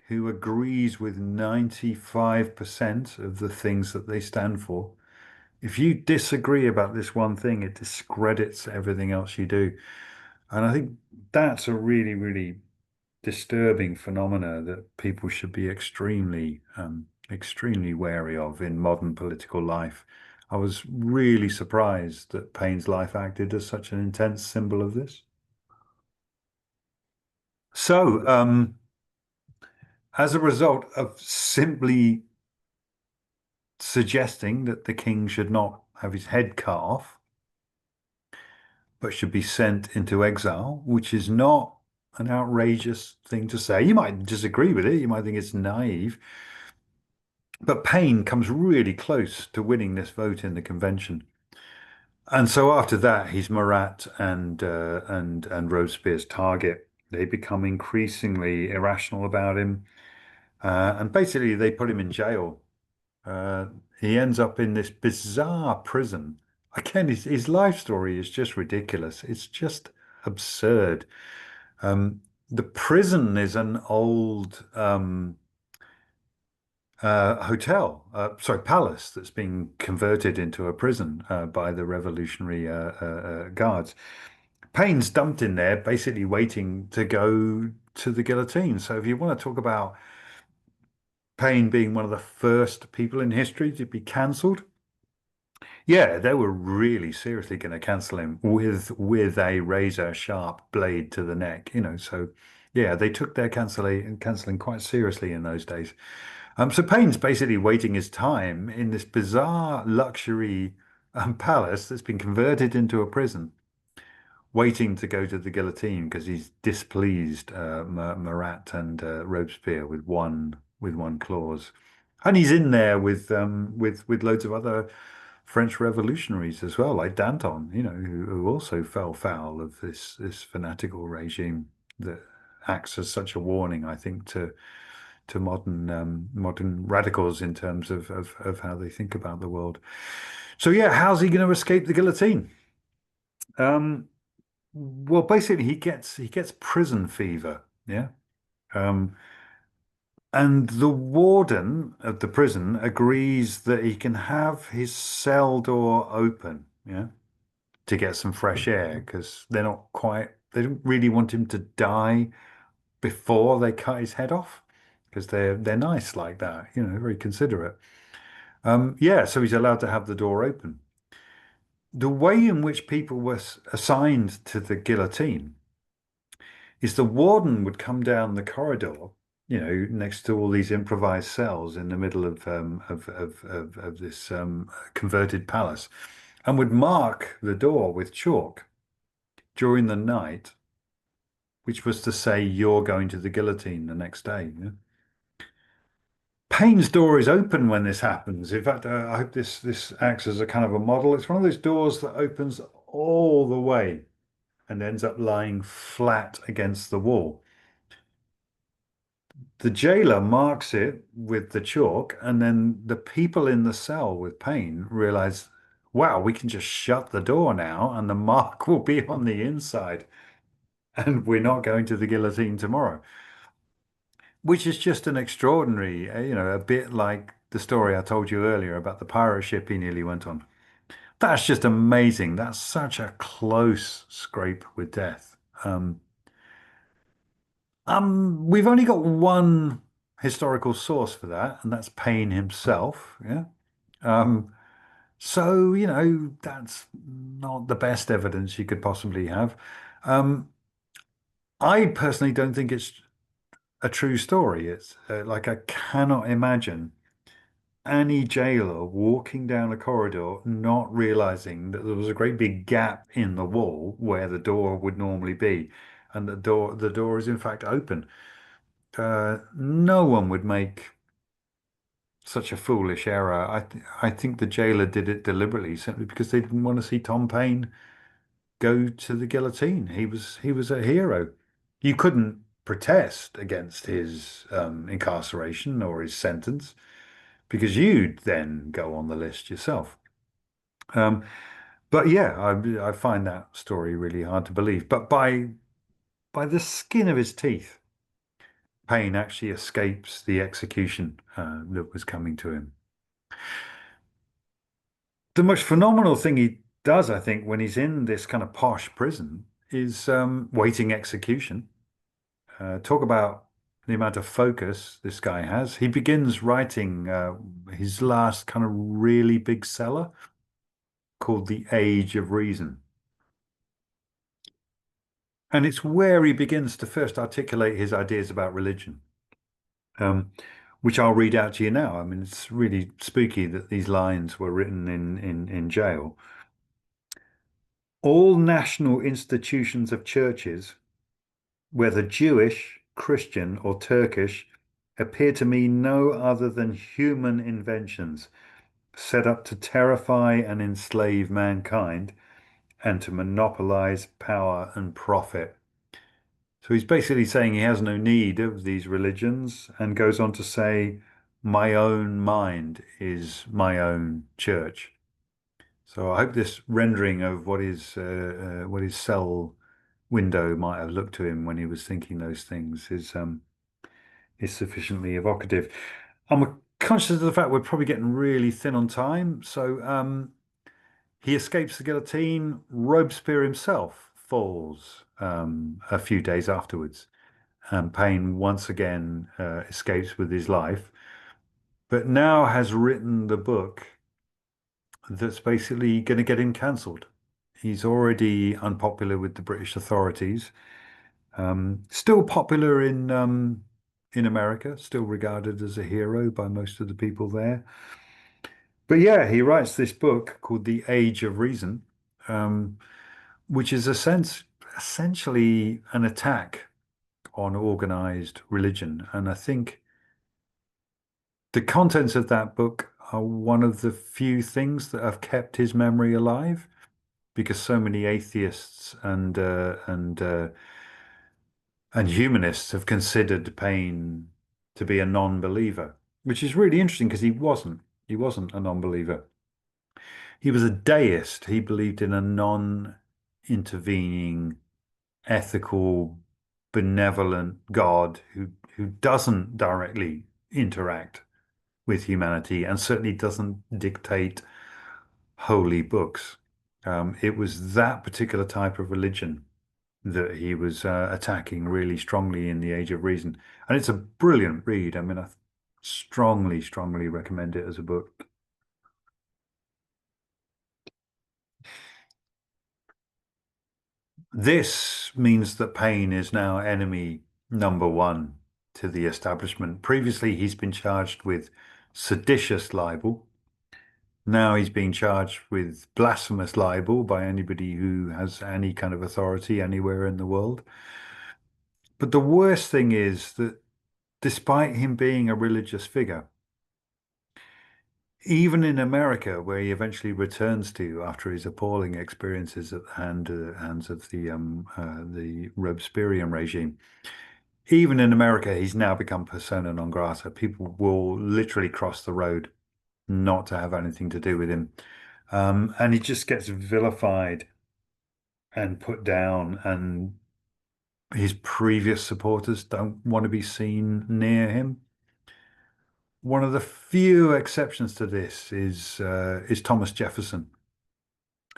who agrees with 95% of the things that they stand for. If you disagree about this one thing, it discredits everything else you do. And I think that's a really, really disturbing phenomena that people should be extremely wary of in modern political life. I was really surprised that Paine's life acted as such an intense symbol of this. So, as a result of simply suggesting that the king should not have his head cut off, but should be sent into exile, which is not an outrageous thing to say. You might disagree with it, you might think it's naive, but Paine comes really close to winning this vote in the convention. And so after that, he's Marat and Robespierre's target. They become increasingly irrational about him. And basically they put him in jail. Uh, he ends up in this bizarre prison. Again, his life story is just ridiculous. It's just absurd. The prison is an old hotel, sorry, palace that's been converted into a prison by the Revolutionary Guards. Paine's dumped in there, basically waiting to go to the guillotine. So if you want to talk about Paine being one of the first people in history to be cancelled, yeah, they were really seriously going to cancel him with a razor sharp blade to the neck, So yeah, they took their cancelling quite seriously in those days. So Paine's basically waiting his time in this bizarre luxury palace that's been converted into a prison, waiting to go to the guillotine because he's displeased Marat and Robespierre with one clause, and he's in there with loads of other French revolutionaries as well, like Danton, who also fell foul of this fanatical regime that acts as such a warning, I think, to modern radicals in terms of how they think about the world. So yeah, how's he going to escape the guillotine? Well, basically, he gets prison fever. Yeah. Um, and the warden of the prison agrees that he can have his cell door open. Yeah. To get some fresh air because they don't really want him to die before they cut his head off because they're nice like that, very considerate. Yeah, so he's allowed to have the door open. The way in which people were assigned to the guillotine is the warden would come down the corridor, next to all these improvised cells in the middle of this converted palace, and would mark the door with chalk during the night, which was to say you're going to the guillotine the next day. Yeah? Paine's door is open when this happens. In fact, I hope this acts as a kind of a model. It's one of those doors that opens all the way and ends up lying flat against the wall. The jailer marks it with the chalk, and then the people in the cell with Paine realize, wow, we can just shut the door now and the mark will be on the inside, and we're not going to the guillotine tomorrow. Which is just an extraordinary, a bit like the story I told you earlier about the pirate ship he nearly went on. That's just amazing. That's such a close scrape with death. We've only got one historical source for that, and that's Paine himself. Yeah. So, that's not the best evidence you could possibly have. I personally don't think it's a true story. It's like I cannot imagine any jailer walking down a corridor not realizing that there was a great big gap in the wall where the door would normally be, and the door is in fact open. No one would make such a foolish error. I think the jailer did it deliberately, simply because they didn't want to see Tom Paine go to the guillotine. He was a hero. You couldn't protest against his incarceration or his sentence because you'd then go on the list yourself. Um, but yeah, I find that story really hard to believe. But by the skin of his teeth, Paine actually escapes the execution that was coming to him. The most phenomenal thing he does, I think, when he's in this kind of posh prison is waiting execution. Talk about the amount of focus this guy has. He begins writing his last kind of really big seller called The Age of Reason. And it's where he begins to first articulate his ideas about religion, which I'll read out to you now. I mean, it's really spooky that these lines were written in jail. All national institutions of churches, whether Jewish, Christian, or Turkish, appear to me no other than human inventions set up to terrify and enslave mankind and to monopolize power and profit. So he's basically saying he has no need of these religions, and goes on to say, my own mind is my own church. So I hope this rendering of what his cell window might have looked to him when he was thinking those things is sufficiently evocative. I'm conscious of the fact we're probably getting really thin on time. So he escapes the guillotine. Robespierre himself falls a few days afterwards. And Paine once again escapes with his life, but now has written the book that's basically going to get him cancelled. He's already unpopular with the British authorities. Still popular in America, still regarded as a hero by most of the people there. But yeah, he writes this book called The Age of Reason, which is essentially an attack on organized religion. And I think the contents of that book are one of the few things that have kept his memory alive, because so many atheists and humanists have considered Paine to be a non-believer, which is really interesting because he wasn't. He wasn't a non-believer. He was a deist. He believed in a non-intervening, ethical, benevolent God who doesn't directly interact with humanity and certainly doesn't dictate holy books. It was that particular type of religion that he was attacking really strongly in The Age of Reason. And it's a brilliant read. I mean, I strongly, strongly recommend it as a book. This means that Paine is now enemy number one to the establishment. Previously, he's been charged with seditious libel. Now he's being charged with blasphemous libel by anybody who has any kind of authority anywhere in the world. But the worst thing is that despite him being a religious figure, even in America, where he eventually returns to after his appalling experiences at the hands of the Robespierrean regime, even in America, he's now become persona non grata. People will literally cross the road not to have anything to do with him. And he just gets vilified and put down, and his previous supporters don't want to be seen near him. One of the few exceptions to this is Thomas Jefferson,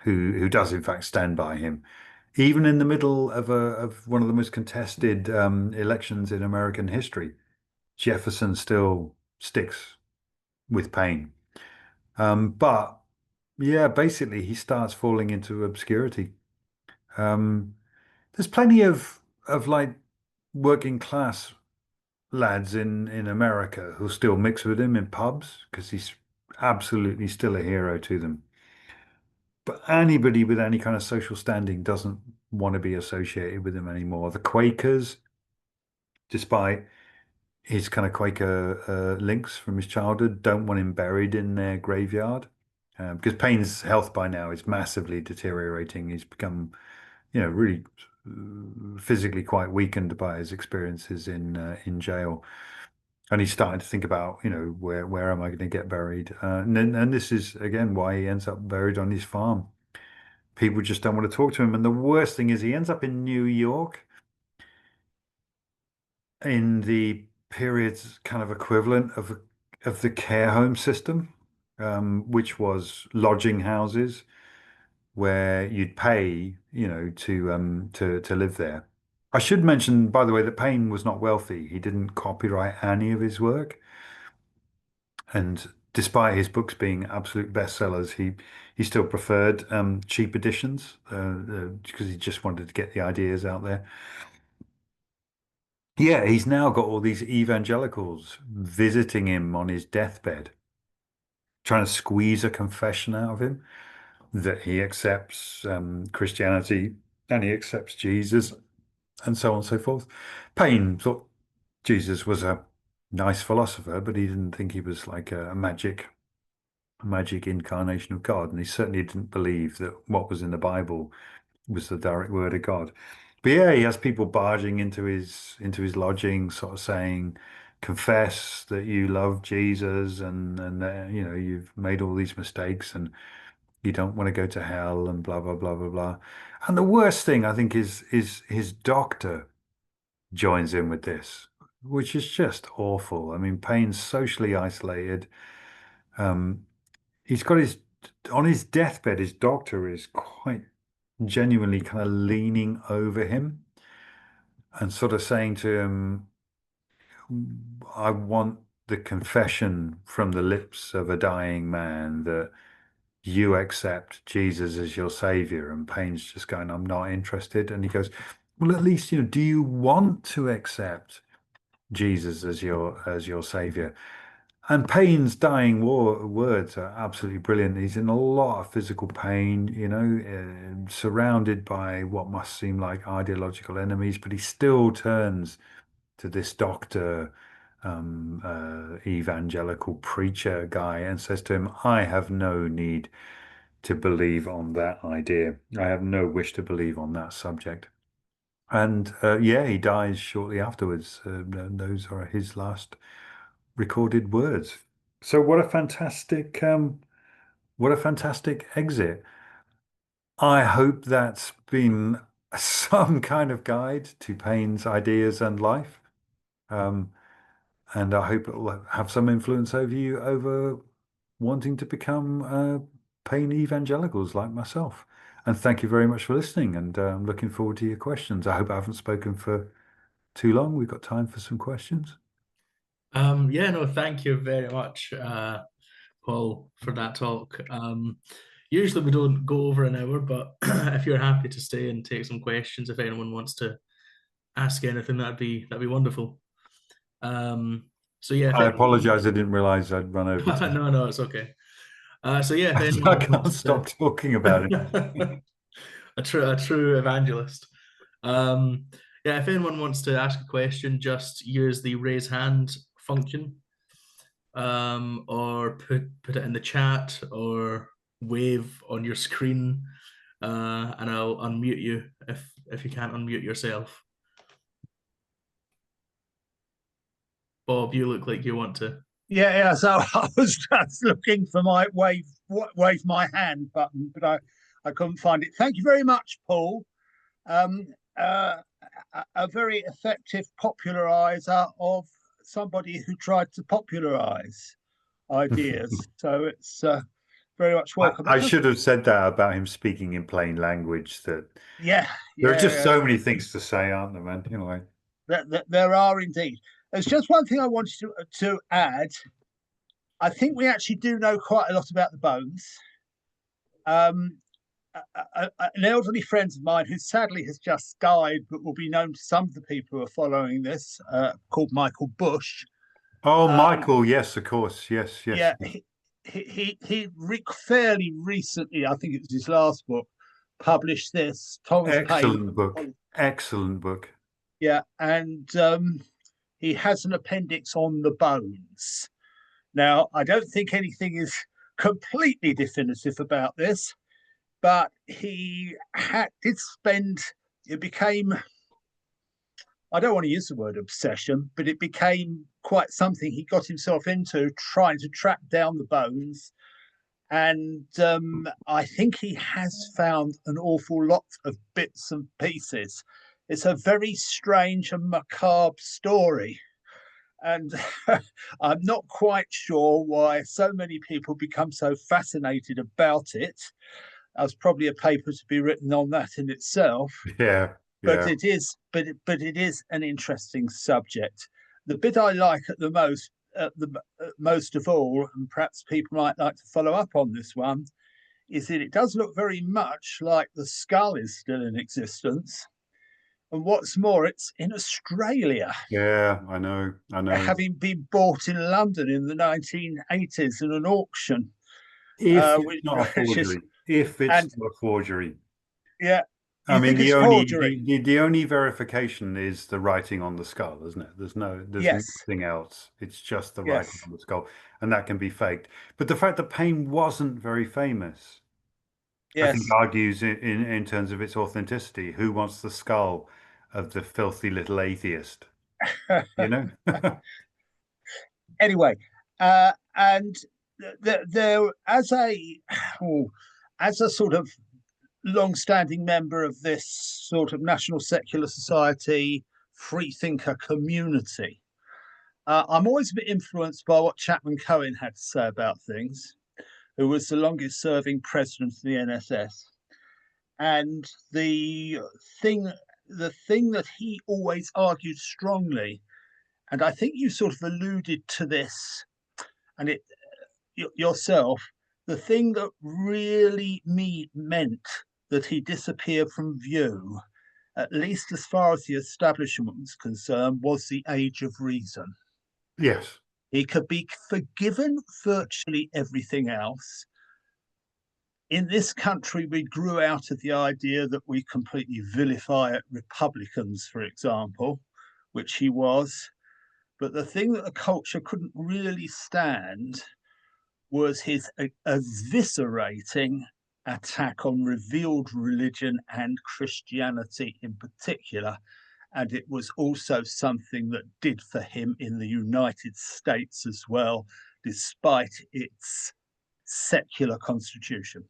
who does in fact stand by him, even in the middle of one of the most contested elections in American history. Jefferson still sticks with Paine, but yeah, basically he starts falling into obscurity. There's plenty of like working class lads in America who still mix with him in pubs because he's absolutely still a hero to them. But anybody with any kind of social standing doesn't want to be associated with him anymore. The Quakers, despite his kind of Quaker links from his childhood, don't want him buried in their graveyard because Paine's health by now is massively deteriorating. He's become, really physically quite weakened by his experiences in jail. And he's starting to think about, where am I going to get buried? And this is again why he ends up buried on his farm. People just don't want to talk to him. And the worst thing is he ends up in New York in the period's kind of equivalent of the care home system, which was lodging houses where you'd pay, to live there. I should mention, by the way, that Paine was not wealthy. He didn't copyright any of his work. And despite his books being absolute bestsellers, he still preferred cheap editions because he just wanted to get the ideas out there. Yeah, he's now got all these evangelicals visiting him on his deathbed, trying to squeeze a confession out of him that he accepts Christianity and he accepts Jesus and so on and so forth. Paine thought Jesus was a nice philosopher, but he didn't think he was like a magic incarnation of God. And he certainly didn't believe that what was in the Bible was the direct word of God. But yeah, he has people barging into his lodging, sort of saying, confess that you love Jesus and you know you've made all these mistakes and you don't want to go to hell and blah blah blah blah blah. And the worst thing I think is his doctor joins in with this, which is just awful. I mean, Paine's socially isolated. Um, he's got his on his deathbed, his doctor is quite genuinely kind of leaning over him and sort of saying to him, I want the confession from the lips of a dying man that you accept Jesus as your savior. And Paine's just going, I'm not interested. And he goes, well, at least, you know, do you want to accept Jesus as your savior? And Paine's dying words are absolutely brilliant. He's in a lot of physical pain, you know, surrounded by what must seem like ideological enemies, but he still turns to this doctor, evangelical preacher guy, and says to him, I have no need to believe on that idea. I have no wish to believe on that subject. And yeah, he dies shortly afterwards. Those are his last recorded words. So what a fantastic exit. I hope that's been some kind of guide to Paine's ideas and life. Um, and I hope it will have some influence over you over wanting to become Paine evangelicals like myself. And thank you very much for listening. And I'm looking forward to your questions. I hope I haven't spoken for too long. We've got time for some questions. Yeah, no, thank you very much, Paul, for that talk. Usually we don't go over an hour, but if you're happy to stay and take some questions, if anyone wants to ask anything, that'd be wonderful. So yeah, I apologize. I didn't realize I'd run over time. no, it's okay. So yeah, if I anyone can't wants stop talking about it. a true evangelist. Yeah, if anyone wants to ask a question, just use the raise hand function, or put it in the chat or wave on your screen, and I'll unmute you if you can't unmute yourself. Bob, you look like you want to. Yeah. So I was just looking for my wave my hand button, but I couldn't find it. Thank you very much, Paul. A very effective popularizer of somebody who tried to popularize ideas. So it's very much welcome. I should have said that about him speaking in plain language. That Yeah, there are just so many things to say, aren't there, man? Anyway, there are indeed. There's just one thing I wanted to add. I think we actually do know quite a lot about the bones. An elderly friend of mine who sadly has just died, but will be known to some of the people who are following this, called Michael Bush. oh, Michael, yes, of course, yes. Yeah, he fairly recently, I think it was his last book, published this Thomas Paine. Excellent book. Yeah, and he has an appendix on the bones. Now, I don't think anything is completely definitive about this, but he did spend, it became, I don't want to use the word obsession, but it became quite something he got himself into, trying to track down the bones. And I think he has found an awful lot of bits and pieces. It's a very strange and macabre story. And I'm not quite sure why so many people become so fascinated about it. There's probably a paper to be written on that in itself. Yeah. But it is an interesting subject. The bit I like at the most of all, and perhaps people might like to follow up on this one, is that it does look very much like the skull is still in existence. And what's more, it's in Australia. Yeah, I know. Having been bought in London in the 1980s in an auction. If it's not a forgery. If it's not a forgery. Yeah. I mean, the only verification is the writing on the skull, isn't it? There's nothing else. It's just the writing on the skull, and that can be faked. But the fact that Paine wasn't very famous I think Yes. argues in terms of its authenticity. Who wants the skull of the filthy little atheist? You know? Anyway, and there, as a sort of long-standing member of this sort of National Secular Society freethinker community, I'm always a bit influenced by what Chapman Cohen had to say about things, who was the longest-serving president of the NSS. And thing that he always argued strongly, and I think you sort of alluded to this, and it yourself, the thing that really meant that he disappeared from view, at least as far as the establishment was concerned, was the age of reason. Yes. He could be forgiven virtually everything else. In this country, we grew out of the idea that we completely vilify Republicans, for example, which he was. But the thing that the culture couldn't really stand was his eviscerating attack on revealed religion and Christianity in particular. And it was also something that did for him in the United States as well, despite its secular constitution.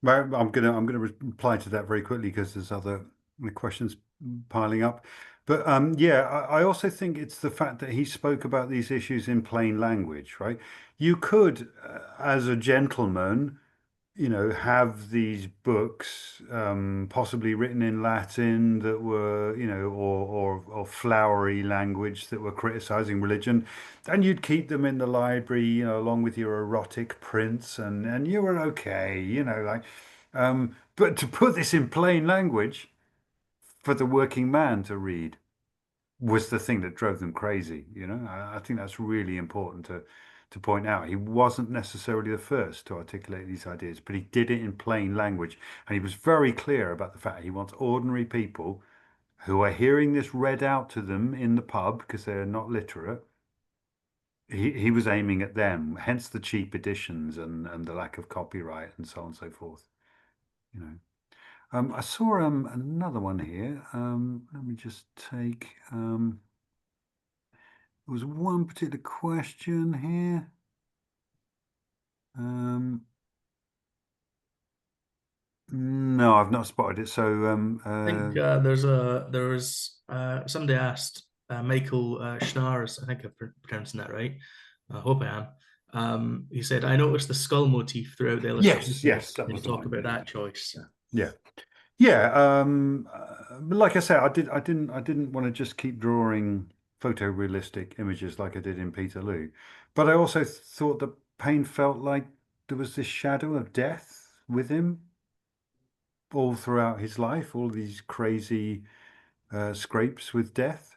Well, I'm gonna reply to that very quickly because there's other questions piling up. But yeah, I also think it's the fact that he spoke about these issues in plain language, right? You could, as a gentleman, you know, have these books possibly written in Latin that were, you know, or flowery language that were criticizing religion, and you'd keep them in the library, you know, along with your erotic prints, and you were okay, you know, like, but to put this in plain language for the working man to read was the thing that drove them crazy. You know, I think that's really important to point out. He wasn't necessarily the first to articulate these ideas, but he did it in plain language. And he was very clear about the fact he wants ordinary people who are hearing this read out to them in the pub because they're not literate. He was aiming at them, hence the cheap editions and the lack of copyright and so on and so forth. You know, I saw another one here. Let me just take. There was one particular question here. No, I've not spotted it. So I think there was somebody asked Michael Schnars, I think I'm pronouncing that right. I hope I am. He said, "I noticed the skull motif throughout the illustrations." yes, that Can was you the talk one. about that choice? Yeah. Yeah, but like I said, I didn't want to just keep drawing photorealistic images like I did in Peterloo, but I also thought that Paine felt like there was this shadow of death with him all throughout his life, all these crazy scrapes with death,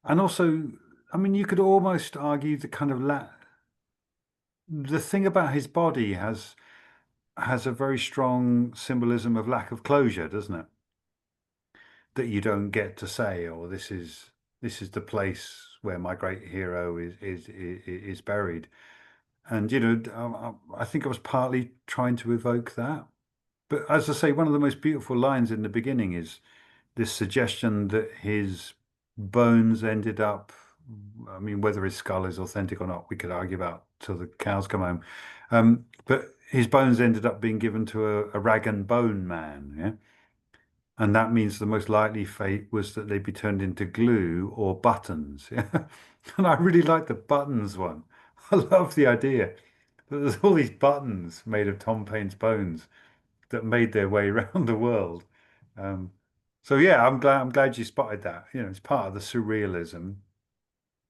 and also, I mean, you could almost argue the kind of the thing about his body has a very strong symbolism of lack of closure, doesn't it? That you don't get to say, or this is the place where my great hero is buried. And you know, I think I was partly trying to evoke that. But as I say, one of the most beautiful lines in the beginning is this suggestion that his bones ended up, I mean, whether his skull is authentic or not, we could argue about till the cows come home. But his bones ended up being given to a rag and bone man, yeah? And that means the most likely fate was that they'd be turned into glue or buttons. Yeah? And I really like the buttons one. I love the idea that there's all these buttons made of Tom Paine's bones that made their way around the world. So yeah, I'm glad you spotted that. You know, it's part of the surrealism,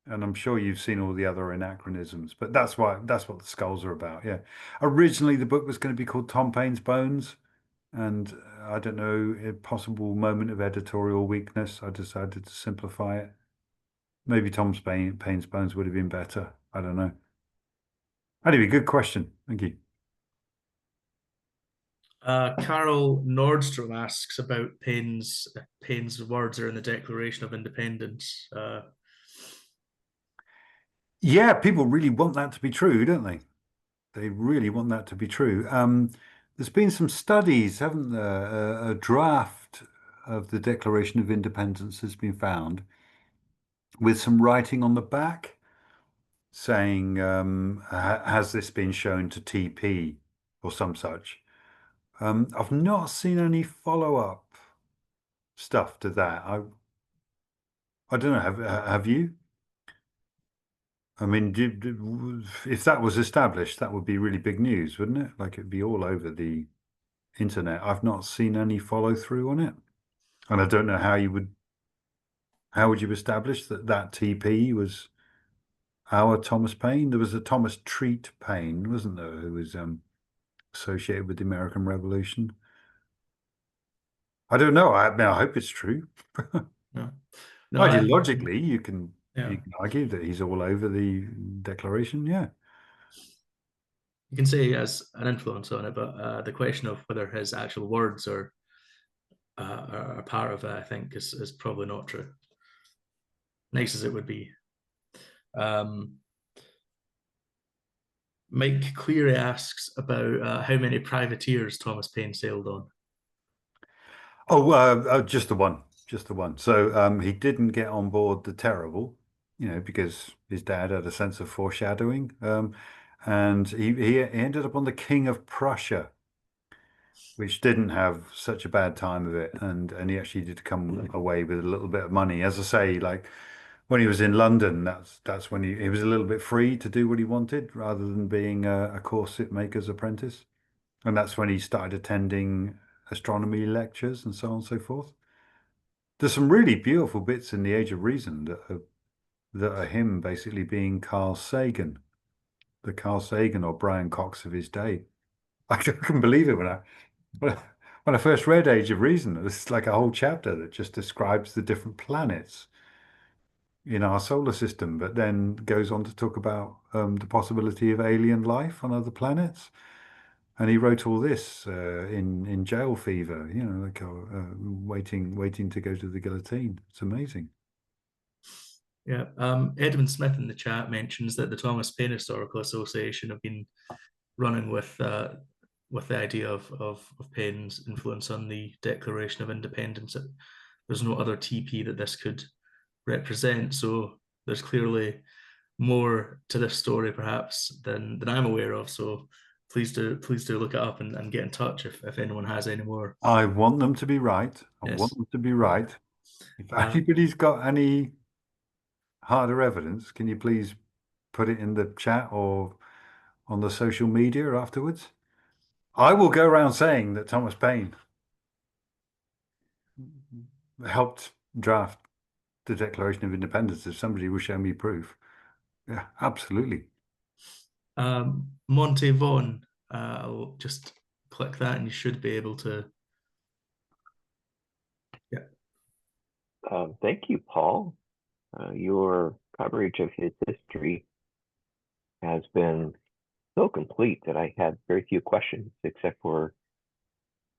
and I'm sure you've seen all the other anachronisms. But that's what the skulls are about. Yeah, originally the book was going to be called Tom Paine's Bones, and I don't know, a possible moment of editorial weakness, I decided to simplify it. Maybe Paine's Bones would have been better. I don't know. Anyway, good question. Thank you. Carol Nordstrom asks about Paine's words are in the Declaration of Independence. Yeah, people really want that to be true, don't they? They really want that to be true. there's been some studies, haven't there? A draft of the Declaration of Independence has been found with some writing on the back saying, has this been shown to TP or some such? I've not seen any follow-up stuff to that. I don't know. Have you? I mean, if that was established, that would be really big news, wouldn't it? Like it'd be all over the internet. I've not seen any follow through on it, and I don't know how would you establish that that TP was our Thomas Paine? There was a Thomas Treat Paine, wasn't there, who was associated with the American Revolution? I don't know. I mean, I hope it's true. No, no, Ideologically, you can yeah. argue that he's all over the Declaration. Yeah. You can say he has an influence on it, but the question of whether his actual words are a part of it, I think, is probably not true. Nice as it would be. Mike Cleary asks about how many privateers Thomas Paine sailed on. Oh, just the one. Just the one. So he didn't get on board the Terrible, because his dad had a sense of foreshadowing. And he ended up on the King of Prussia, which didn't have such a bad time of it. And he actually did come away with a little bit of money. As I say, like when he was in London, that's when he was a little bit free to do what he wanted rather than being a corset maker's apprentice. And that's when he started attending astronomy lectures and so on and so forth. There's some really beautiful bits in The Age of Reason that are him basically being Carl Sagan, the Carl Sagan or Brian Cox of his day. I couldn't believe it when I first read Age of Reason. It's like a whole chapter that just describes the different planets in our solar system, but then goes on to talk about the possibility of alien life on other planets. And he wrote all this in jail fever, like waiting to go to the guillotine. It's amazing. Yeah. Edwin Smith in the chat mentions that the Thomas Paine Historical Association have been running with the idea of Paine's influence on the Declaration of Independence. There's no other TP that this could represent, so there's clearly more to this story perhaps than I'm aware of. So please do look it up and get in touch if anyone has any more. I want them to be right. I want them to be right. If anybody's got any harder evidence, can you please put it in the chat or on the social media afterwards? I will go around saying that Thomas Paine helped draft the Declaration of Independence if somebody will show me proof. Yeah, absolutely. Monte Vaughan, I'll just click that and you should be able to. Yeah. Thank you, Paul. Your coverage of his history has been so complete that I have very few questions except for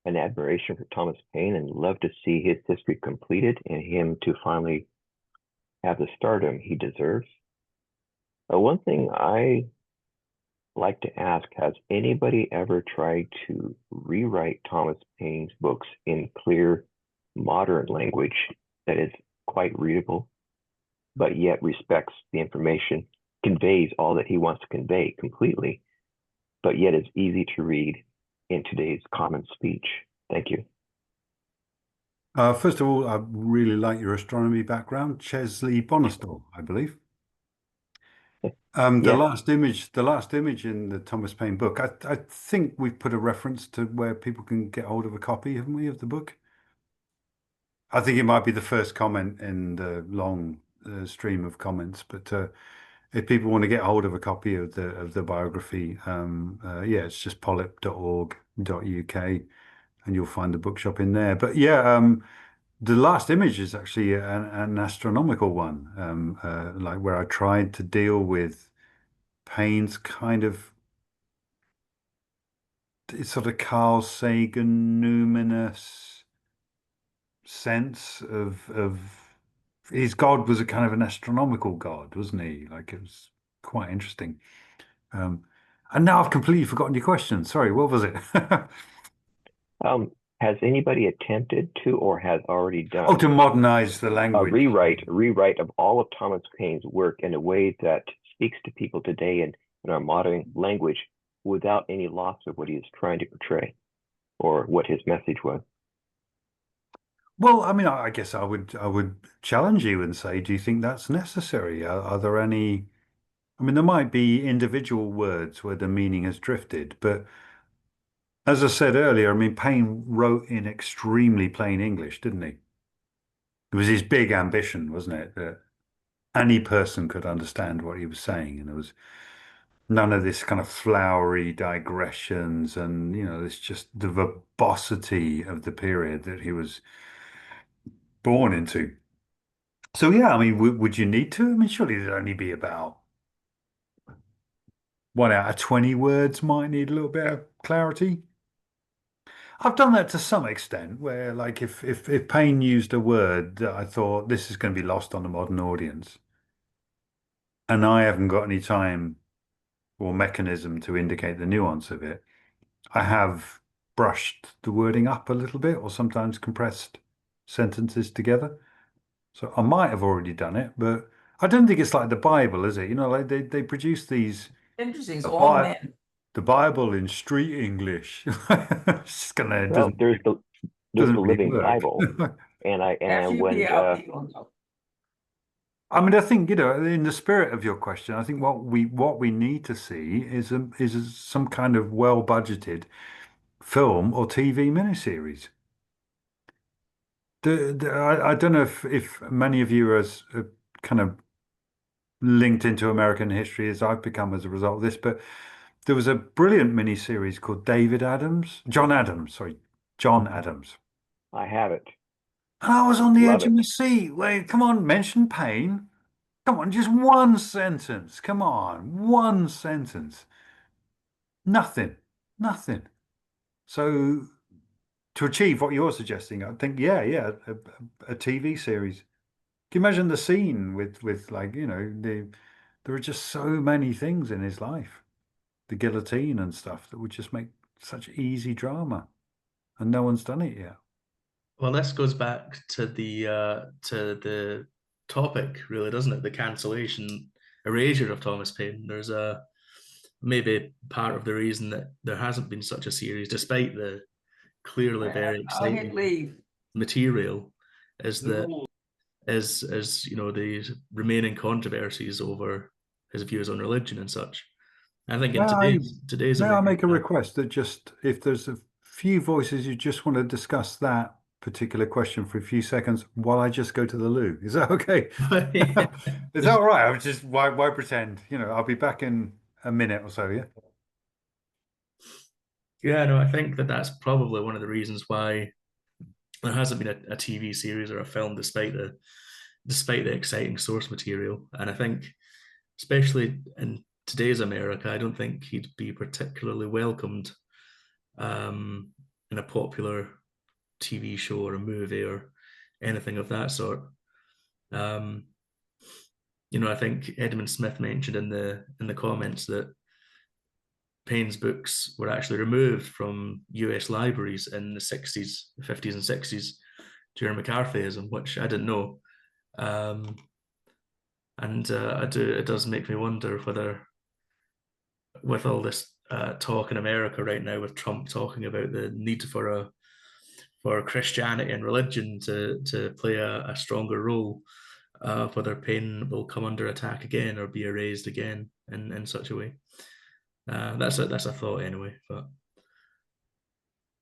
an admiration for Thomas Paine and love to see his history completed and him to finally have the stardom he deserves. One thing I like to ask, has anybody ever tried to rewrite Thomas Paine's books in clear modern language that is quite readable, but yet respects the information, conveys all that he wants to convey completely, but yet is easy to read in today's common speech? Thank you. First of all, I really like your astronomy background, Chesley Bonestell, I believe. The last image in the Thomas Paine book, I think we've put a reference to where people can get hold of a copy, haven't we, of the book? I think it might be the first comment in the long stream of comments, but if people want to get hold of a copy of the biography, it's just polyp.org.uk, and you'll find the bookshop in there. But the last image is actually an astronomical one, like where I tried to deal with Paine's kind of sort of Carl Sagan numinous sense of his God was a kind of an astronomical God, wasn't he? Like it was quite interesting. And now I've completely forgotten your question. Sorry, what was it? Has anybody attempted to or has already done Oh, to modernize the a language. rewrite of all of Thomas Paine's work in a way that speaks to people today in our modern language without any loss of what he is trying to portray or what his message was? Well, I mean, I guess I would challenge you and say, do you think that's necessary? Are there any? I mean, there might be individual words where the meaning has drifted, but as I said earlier, I mean, Paine wrote in extremely plain English, didn't he? It was his big ambition, wasn't it, that any person could understand what he was saying, and there was none of this kind of flowery digressions and, it's just the verbosity of the period that he was born into. So, yeah, I mean, would you need to? I mean, surely there'd only be about 1 out of 20 words might need a little bit of clarity. I've done that to some extent, where like if Paine used a word that I thought this is going to be lost on the modern audience, and I haven't got any time or mechanism to indicate the nuance of it, I have brushed the wording up a little bit, or sometimes compressed sentences together. So I might have already done it, but I don't think it's like the Bible, is it? Like they produce these Interesting. It's the all Bi- men. the Bible in street English. It's just gonna Well, there's the doesn't really Living work. Bible, and FUPL people. I mean, I think, in the spirit of your question, I think what we need to see is some kind of well-budgeted film or TV miniseries. I don't know if many of you are as kind of linked into American history as I've become as a result of this, but there was a brilliant miniseries called John Adams, sorry, John Adams. I have it. And I was on the Love edge of it. my seat. Wait, come on, mention Paine. Come on, just one sentence. Come on, one sentence. Nothing, nothing. So to achieve what you're suggesting, I think, yeah, a TV series. Can you imagine the scene with like, there are just so many things in his life, the guillotine and stuff that would just make such easy drama, and no one's done it yet. Well, this goes back to the topic, really, doesn't it? The cancellation, erasure of Thomas Paine. There's maybe part of the reason that there hasn't been such a series, despite the clearly very I'll hit exciting leave. material, is that is the remaining controversies over his views on religion and such. I think in today's May I make a America, request that just if there's a few voices you just want to discuss that particular question for a few seconds while I just go to the loo. Is that okay? Is that all right? I was just why pretend? I'll be back in a minute or so, yeah. Yeah, no, I think that's probably one of the reasons why there hasn't been a TV series or a film, despite the exciting source material. And I think, especially in today's America, I don't think he'd be particularly welcomed in a popular TV show or a movie or anything of that sort. I think Edmund Smith mentioned in the comments that Paine's books were actually removed from US libraries in the 60s, 50s and 60s during McCarthyism, which I didn't know. It does make me wonder whether, with all this talk in America right now, with Trump talking about the need for Christianity and religion to play a stronger role, whether Paine will come under attack again or be erased again in such a way. That's a thought anyway. But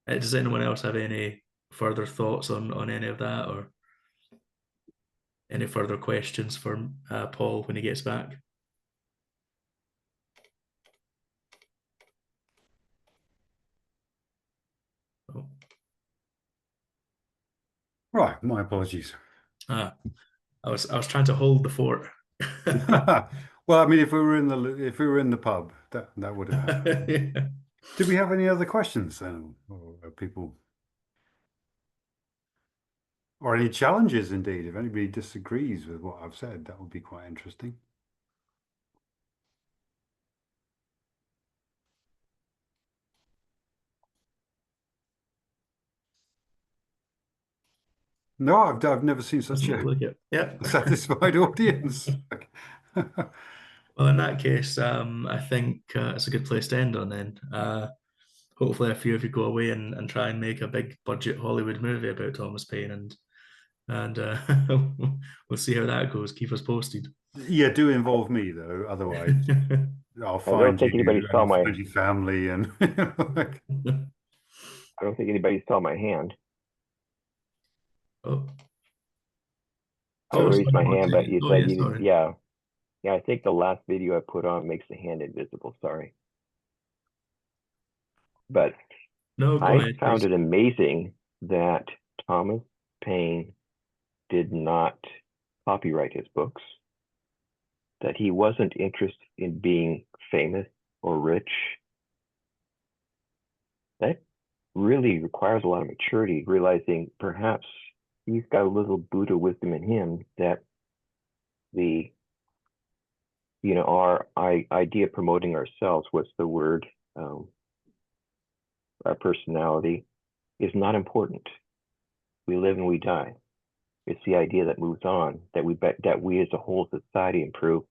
does anyone else have any further thoughts on any of that, or any further questions for Paul when he gets back? Oh. Right, my apologies. I was trying to hold the fort. Well, I mean, if we were in the pub, that would have happened. Yeah. Do we have any other questions then, or people, or any challenges? Indeed, if anybody disagrees with what I've said, that would be quite interesting. No, I've never seen such Doesn't look a like it. Yeah. satisfied audience. Well, in that case, I think it's a good place to end on then. Hopefully a few of you go away and try and make a big budget Hollywood movie about Thomas Paine, and we'll see how that goes. Keep us posted. Yeah, do involve me though. Otherwise, I'll I don't find think you anybody and saw I'll my. find your family and like, I don't think anybody saw my hand. Oh, I Thomas, raised my hand, but you oh said yeah, you didn't. sorry. Yeah, yeah. I think the last video I put on makes the hand invisible. Sorry, but No, go I ahead, found please. it amazing that Thomas Paine did not copyright his books, that he wasn't interested in being famous or rich. That really requires a lot of maturity, realizing perhaps he's got a little Buddha wisdom in him that the, our idea of promoting ourselves, what's the word, our personality, is not important. We live and we die. It's the idea that moves on, that we as a whole society improve.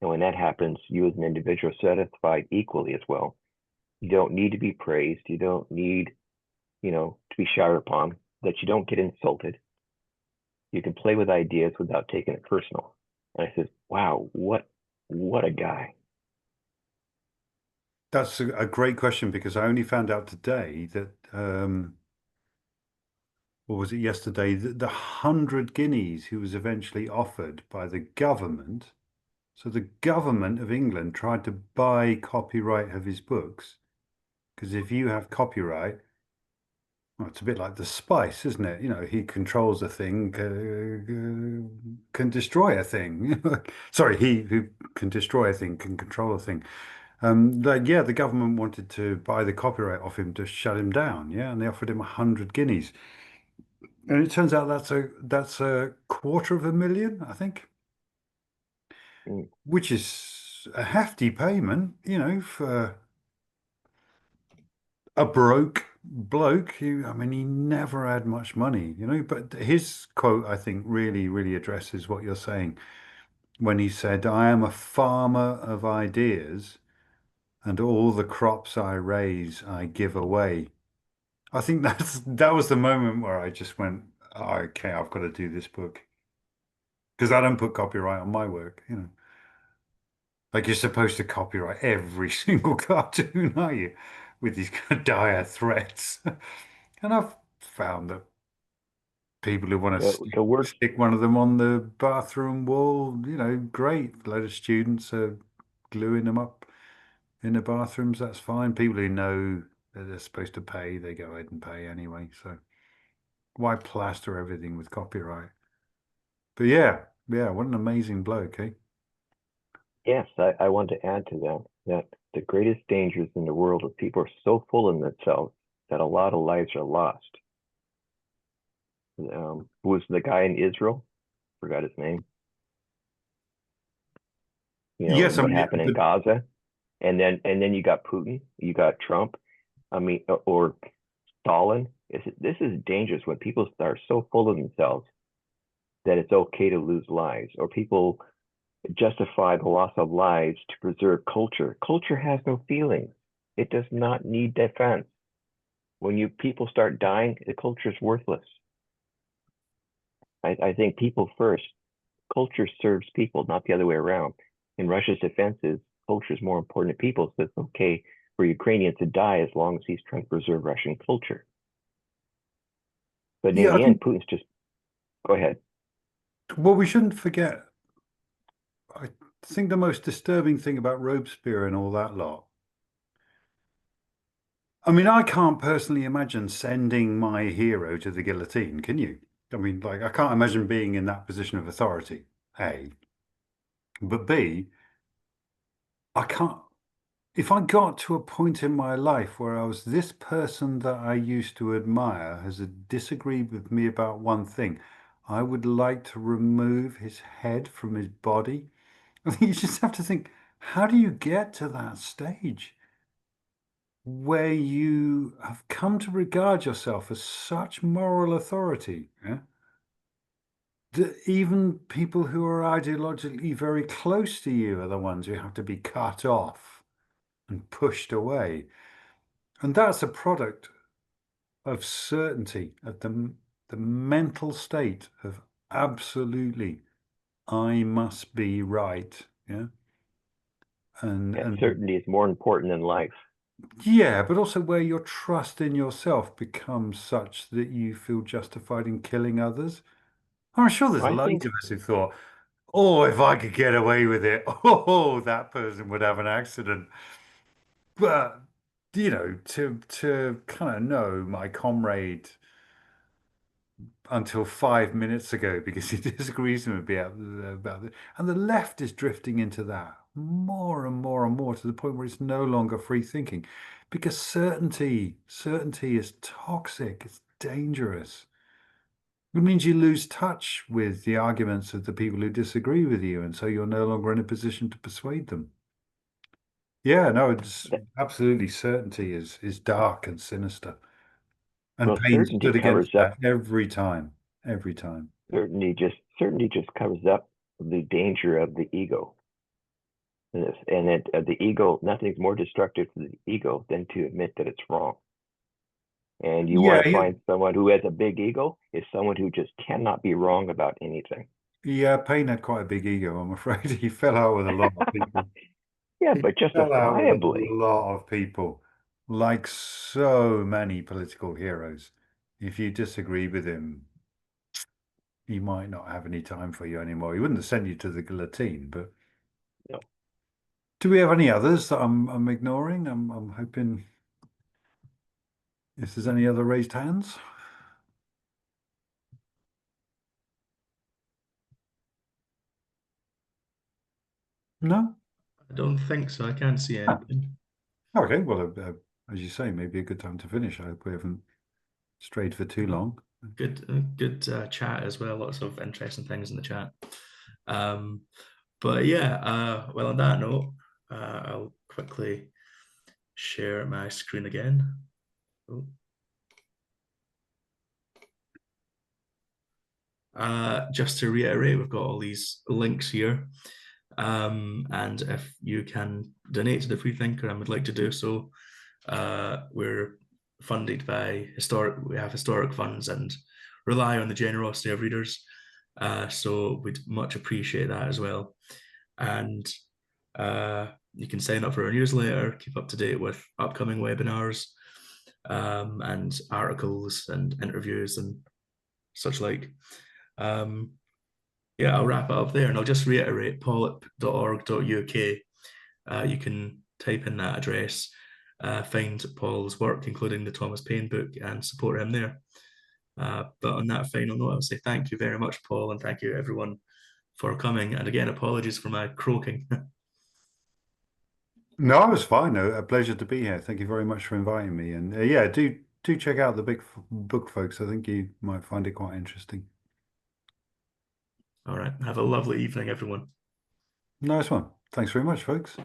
And when that happens, you as an individual are satisfied equally as well. You don't need to be praised. You don't need, to be shouted upon, that you don't get insulted. You can play with ideas without taking it personal. And I said, wow, what a guy. that's a great question because I only found out today that or was it yesterday, that the 100 guineas he was eventually offered by the government. So the government of England tried to buy copyright of his books because if you have copyright, well, it's a bit like the spice, isn't it? He controls a thing, can destroy a thing. Sorry, he who can destroy a thing can control a thing. Yeah, the government wanted to buy the copyright off him to shut him down. Yeah, and they offered him 100 guineas. And it turns out that's a quarter of a million, I think, Mm. which is a hefty payment, for a broke bloke who, I mean, he never had much money, but his quote, I think, really, really addresses what you're saying when he said, I am a farmer of ideas and all the crops I raise, I give away. I think that was the moment where I just went, oh, okay, I've got to do this book because I don't put copyright on my work. Like you're supposed to copyright every single cartoon, are you? With these kind of dire threats. And I've found that people who want to The word, stick one of them on the bathroom wall, great. A load of students are gluing them up in the bathrooms, that's fine. People who know that they're supposed to pay, they go ahead and pay anyway. So why plaster everything with copyright? But yeah, what an amazing bloke, eh? yes, I want to add to that the greatest dangers in the world is people are so full of themselves that a lot of lives are lost. Who was the guy in Israel? Forgot his name. Yes, I What mean, happened in Gaza, and then you got Putin, you got Trump. I mean, or Stalin. This is dangerous when people are so full of themselves that it's okay to lose lives, or people justify the loss of lives to preserve culture. Culture has no feelings. It does not need defense. When people start dying, the culture is worthless. I think people first. Culture serves people, not the other way around. In Russia's defense is culture is more important to people, so it's okay for Ukrainians to die as long as he's trying to preserve Russian culture. But in yeah, the end, Putin's just, go ahead. well, we shouldn't forget, I think the most disturbing thing about Robespierre and all that lot, I mean, I can't personally imagine sending my hero to the guillotine, can you? I mean, like, I can't imagine being in that position of authority, A. But B, I can't, if I got to a point in my life where I was this person that I used to admire has disagreed with me about one thing, I would like to remove his head from his body. I think you just have to think, how do you get to that stage where you have come to regard yourself as such moral authority? Yeah? even people who are ideologically very close to you are the ones who have to be cut off and pushed away. And that's a product of certainty, of the mental state of absolutely, I must be right. Yeah. And certainty is more important than life. yeah, but also where your trust in yourself becomes such that you feel justified in killing others. I'm sure there's I loads think of us who thought, oh, if I could get away with it, oh, that person would have an accident. But, you know, to kind of know my comrade until 5 minutes ago because he disagrees with me about it. And the left is drifting into that more and more and more to the point where it's no longer free thinking because certainty is toxic, it's dangerous. It means you lose touch with the arguments of the people who disagree with you, and so you're no longer in a position to persuade them. Yeah, no, it's absolutely certainty is dark and sinister. And well, Paine certainty stood covers against up that every time. Every time. certainty just covers up the danger of the ego. And the ego, nothing's more destructive to the ego than to admit that it's wrong. And you want to find someone who has a big ego is someone who just cannot be wrong about anything. Yeah, Paine had quite a big ego, I'm afraid. He fell out with a lot of people. Yeah, but Fell out with a justifiably. lot of people, like so many political heroes. If you disagree with him, he might not have any time for you anymore. He wouldn't have sent you to the guillotine, but No. Do we have any others that I'm ignoring? I'm hoping if there's any other raised hands. No? I don't think so. I can't see anything. Okay, well, as you say, maybe a good time to finish. I hope we haven't strayed for too long. Good chat as well. Lots of interesting things in the chat. But yeah, well, on that note, I'll quickly share my screen again. Oh. Just to reiterate, we've got all these links here. And if you can donate to the Freethinker and would like to do so, we're funded by we have historic funds and rely on the generosity of readers. So we'd much appreciate that as well. And you can sign up for our newsletter, keep up to date with upcoming webinars, and articles and interviews and such like. Yeah, I'll wrap it up there and I'll just reiterate polyp.org.uk. You can type in that address, find Paul's work, including the Thomas Paine book, and support him there. But on that final note, I'll say thank you very much, Paul, and thank you everyone for coming. And again, apologies for my croaking. No, it was fine. A pleasure to be here. Thank you very much for inviting me. And yeah, do check out the big book, folks. I think you might find it quite interesting. All right. Have a lovely evening, everyone. Nice one. Thanks very much, folks.